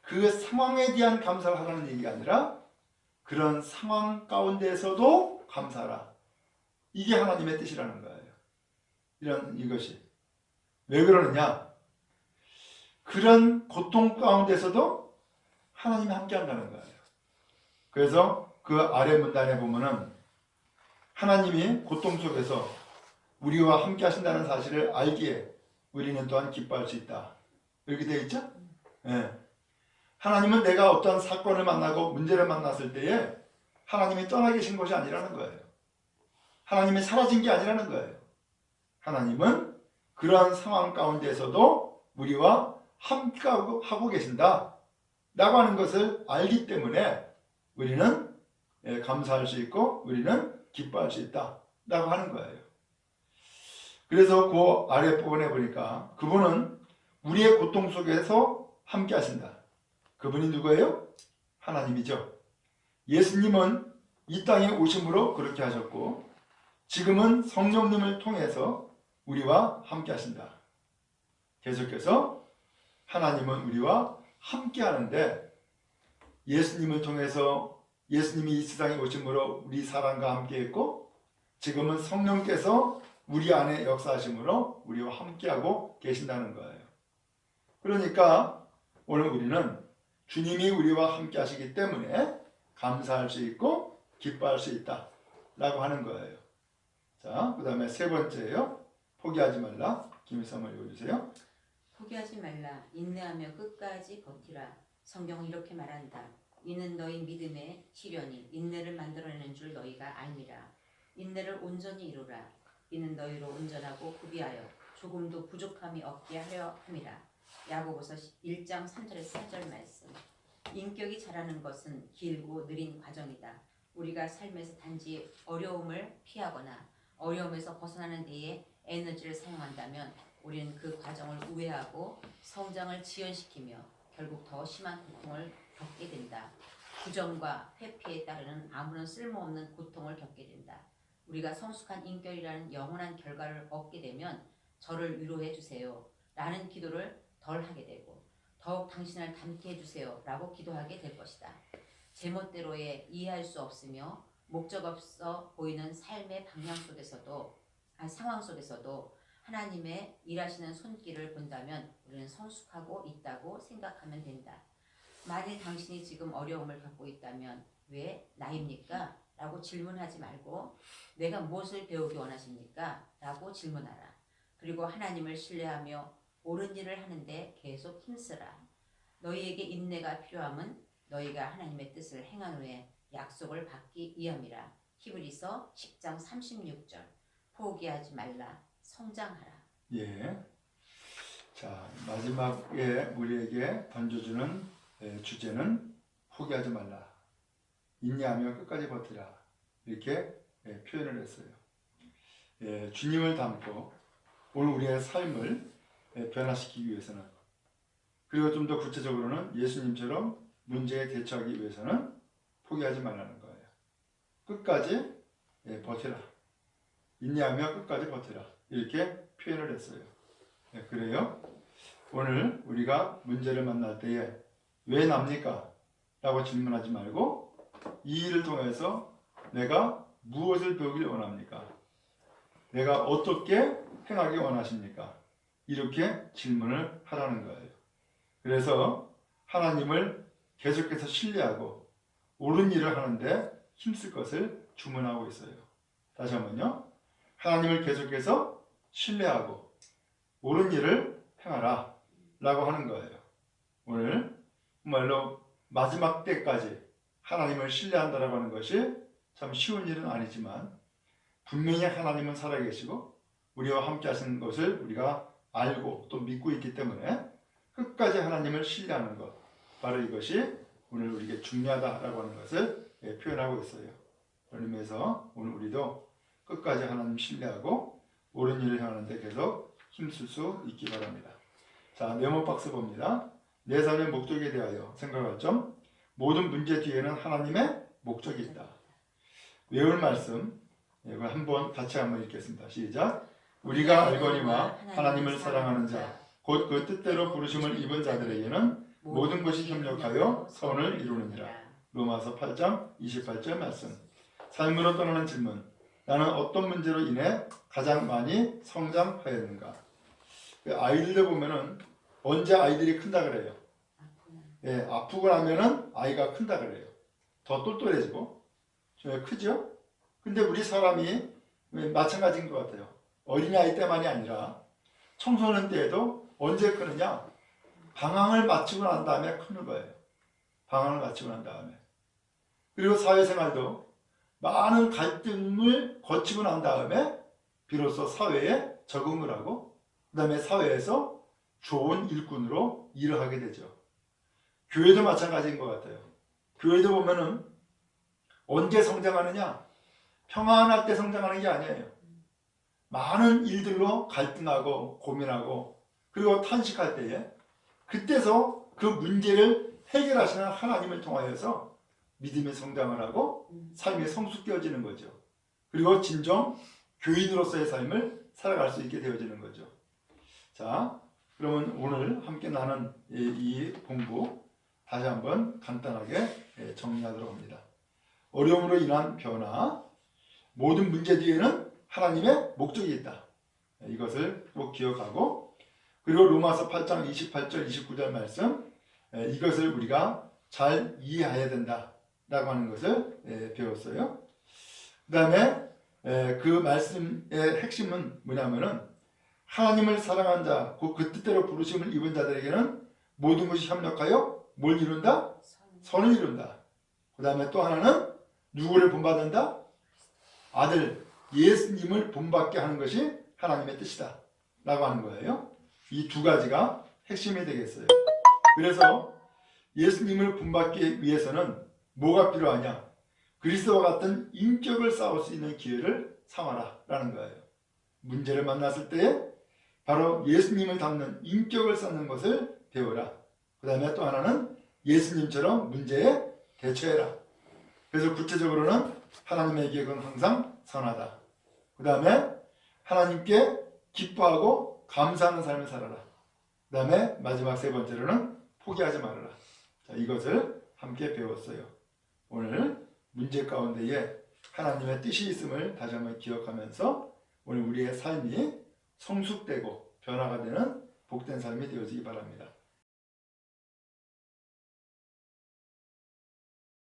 그 상황에 대한 감사를 하라는 얘기가 아니라 그런 상황 가운데서도 감사하라. 이게 하나님의 뜻이라는 거예요. 이것이 왜 그러느냐? 그런 고통 가운데서도 하나님이 함께 한다는 거예요. 그래서 그 아래 문단에 보면은 하나님이 고통 속에서 우리와 함께 하신다는 사실을 알기에 우리는 또한 기뻐할 수 있다. 이렇게 되어 있죠? 네. 하나님은 내가 어떤 사건을 만나고 문제를 만났을 때에 하나님이 떠나 계신 것이 아니라는 거예요. 하나님이 사라진 게 아니라는 거예요. 하나님은 그러한 상황 가운데서도 우리와 함께 하고 계신다 라고 하는 것을 알기 때문에 우리는 감사할 수 있고 우리는 기뻐할 수 있다 라고 하는 거예요. 그래서 그 아래 부분에 보니까 그분은 우리의 고통 속에서 함께 하신다. 그분이 누구예요? 하나님이죠. 예수님은 이 땅에 오심으로 그렇게 하셨고 지금은 성령님을 통해서 우리와 함께 하신다. 계속해서 하나님은 우리와 함께 하는데 예수님을 통해서 예수님이 이 세상에 오심으로 우리 사람과 함께 했고 지금은 성령께서 우리 안에 역사하심으로 우리와 함께하고 계신다는 거예요. 그러니까 오늘 우리는 주님이 우리와 함께 하시기 때문에 감사할 수 있고 기뻐할 수 있다 라고 하는 거예요. 자, 그 다음에 세 번째예요. 포기하지 말라. 김일성 한번 읽어주세요. 포기하지 말라. 인내하며 끝까지 버티라. 성경은 이렇게 말한다. 이는 너희 믿음의 시련이 인내를 만들어내는 줄 너희가 알미라. 인내를 온전히 이루라. 이는 너희로 온전하고 구비하여 조금도 부족함이 없게 하려 함이라. 야고보서 1장 3절에서 4절 말씀. 인격이 자라는 것은 길고 느린 과정이다. 우리가 삶에서 단지 어려움을 피하거나 어려움에서 벗어나는 데에 에너지를 사용한다면 우리는 그 과정을 우회하고 성장을 지연시키며 결국 더 심한 고통을 겪게 된다. 부정과 회피에 따르는 아무런 쓸모없는 고통을 겪게 된다. 우리가 성숙한 인격이라는 영원한 결과를 얻게 되면 저를 위로해 주세요 라는 기도를 덜 하게 되고 더욱 당신을 닮게 해주세요 라고 기도하게 될 것이다. 제멋대로의 이해할 수 없으며 목적 없어 보이는 삶의 상황 속에서도 하나님의 일하시는 손길을 본다면 우리는 성숙하고 있다고 생각하면 된다. 만일 당신이 지금 어려움을 겪고 있다면 왜 나입니까? 라고 질문하지 말고 내가 무엇을 배우기 원하십니까? 라고 질문하라. 그리고 하나님을 신뢰하며 옳은 일을 하는데 계속 힘쓰라. 너희에게 인내가 필요함은 너희가 하나님의 뜻을 행한 후에 약속을 받기 위함이라. 히브리서 10장 36절. 포기하지 말라. 성장하라. 예. 자, 마지막에 우리에게 던져주는 주제는 포기하지 말라. 인내하며 끝까지 버티라. 이렇게 표현을 했어요. 주님을 닮고 오늘 우리의 삶을 변화시키기 위해서는, 그리고 좀 더 구체적으로는 예수님처럼 문제에 대처하기 위해서는 포기하지 말라는 거예요. 끝까지 버티라. 인내하며 끝까지 버티라. 이렇게 표현을 했어요. 그래요. 오늘 우리가 문제를 만날 때에 왜 납니까? 라고 질문하지 말고 이 일을 통해서 내가 무엇을 배우길 원합니까? 내가 어떻게 행하기 원하십니까? 이렇게 질문을 하라는 거예요. 그래서 하나님을 계속해서 신뢰하고 옳은 일을 하는데 힘쓸 것을 주문하고 있어요. 다시 한번요. 하나님을 계속해서 신뢰하고 옳은 일을 행하라 라고 하는 거예요. 오늘 정말로 마지막 때까지 하나님을 신뢰한다라고 하는 것이 참 쉬운 일은 아니지만 분명히 하나님은 살아계시고 우리와 함께 하시는 것을 우리가 알고 또 믿고 있기 때문에 끝까지 하나님을 신뢰하는 것, 바로 이것이 오늘 우리에게 중요하다라고 하는 것을 표현하고 있어요. 그런 의미에서 오늘 우리도 끝까지 하나님 신뢰하고 옳은 일을 행하는데 계속 힘쓸 수 있기 바랍니다. 자, 메모 박스 봅니다. 내 삶의 목적에 대하여 생각할 점. 모든 문제 뒤에는 하나님의 목적이 있다. 외울 말씀 이걸 한번 같이 한번 읽겠습니다. 시작. 우리가 알거니와 하나님을 사랑하는 자 곧 그 뜻대로 부르심을 입은 자들에게는 모든 것이 협력하여 선을 이루느니라. 로마서 8장 28절 말씀. 삶으로 떠나는 질문. 나는 어떤 문제로 인해 가장 많이 성장하였는가? 아이들 보면은 언제 아이들이 큰다 그래요? 아프고 나면은 아이가 큰다 그래요. 더 똘똘해지고 크죠? 근데 우리 사람이 마찬가지인 것 같아요. 어린아이 때만이 아니라 청소년 때에도 언제 크느냐? 방황을 마치고 난 다음에 크는 거예요. 방황을 마치고 난 다음에. 그리고 사회생활도 많은 갈등을 거치고 난 다음에 비로소 사회에 적응을 하고 그 다음에 사회에서 좋은 일꾼으로 일을 하게 되죠. 교회도 마찬가지인 것 같아요. 교회도 보면은 언제 성장하느냐? 평안할 때 성장하는 게 아니에요. 많은 일들로 갈등하고 고민하고 그리고 탄식할 때에 그때서 그 문제를 해결하시는 하나님을 통하여서 믿음의 성장을 하고 삶이 성숙되어지는 거죠. 그리고 진정 교인으로서의 삶을 살아갈 수 있게 되어지는 거죠. 자, 그러면 오늘 함께 나눈 이 공부 다시 한번 간단하게 정리하도록 합니다. 어려움으로 인한 변화, 모든 문제 뒤에는 하나님의 목적이 있다. 이것을 꼭 기억하고, 그리고 로마서 8장 28절 29절 말씀, 이것을 우리가 잘 이해해야 된다라고 하는 것을 배웠어요. 그 다음에 그 말씀의 핵심은 뭐냐면은 하나님을 사랑한 자, 곧 그 뜻대로 부르심을 입은 자들에게는 모든 것이 협력하여 뭘 이룬다? 선을 이룬다. 그 다음에 또 하나는 누구를 본받는다? 아들 예수님을 본받게 하는 것이 하나님의 뜻이다 라고 하는 거예요. 이 두 가지가 핵심이 되겠어요. 그래서 예수님을 본받기 위해서는 뭐가 필요하냐? 그리스도와 같은 인격을 쌓을 수 있는 기회를 삼아라 라는 거예요. 문제를 만났을 때 바로 예수님을 닮는 인격을 쌓는 것을 배워라. 그 다음에 또 하나는 예수님처럼 문제에 대처해라. 그래서 구체적으로는 하나님의 계획은 항상 선하다. 그 다음에 하나님께 기뻐하고 감사하는 삶을 살아라. 그 다음에 마지막 세 번째로는 포기하지 말아라. 자, 이것을 함께 배웠어요. 오늘 문제 가운데에 하나님의 뜻이 있음을 다시 한번 기억하면서 오늘 우리의 삶이 성숙되고 변화가 되는 복된 삶이 되어지기 바랍니다.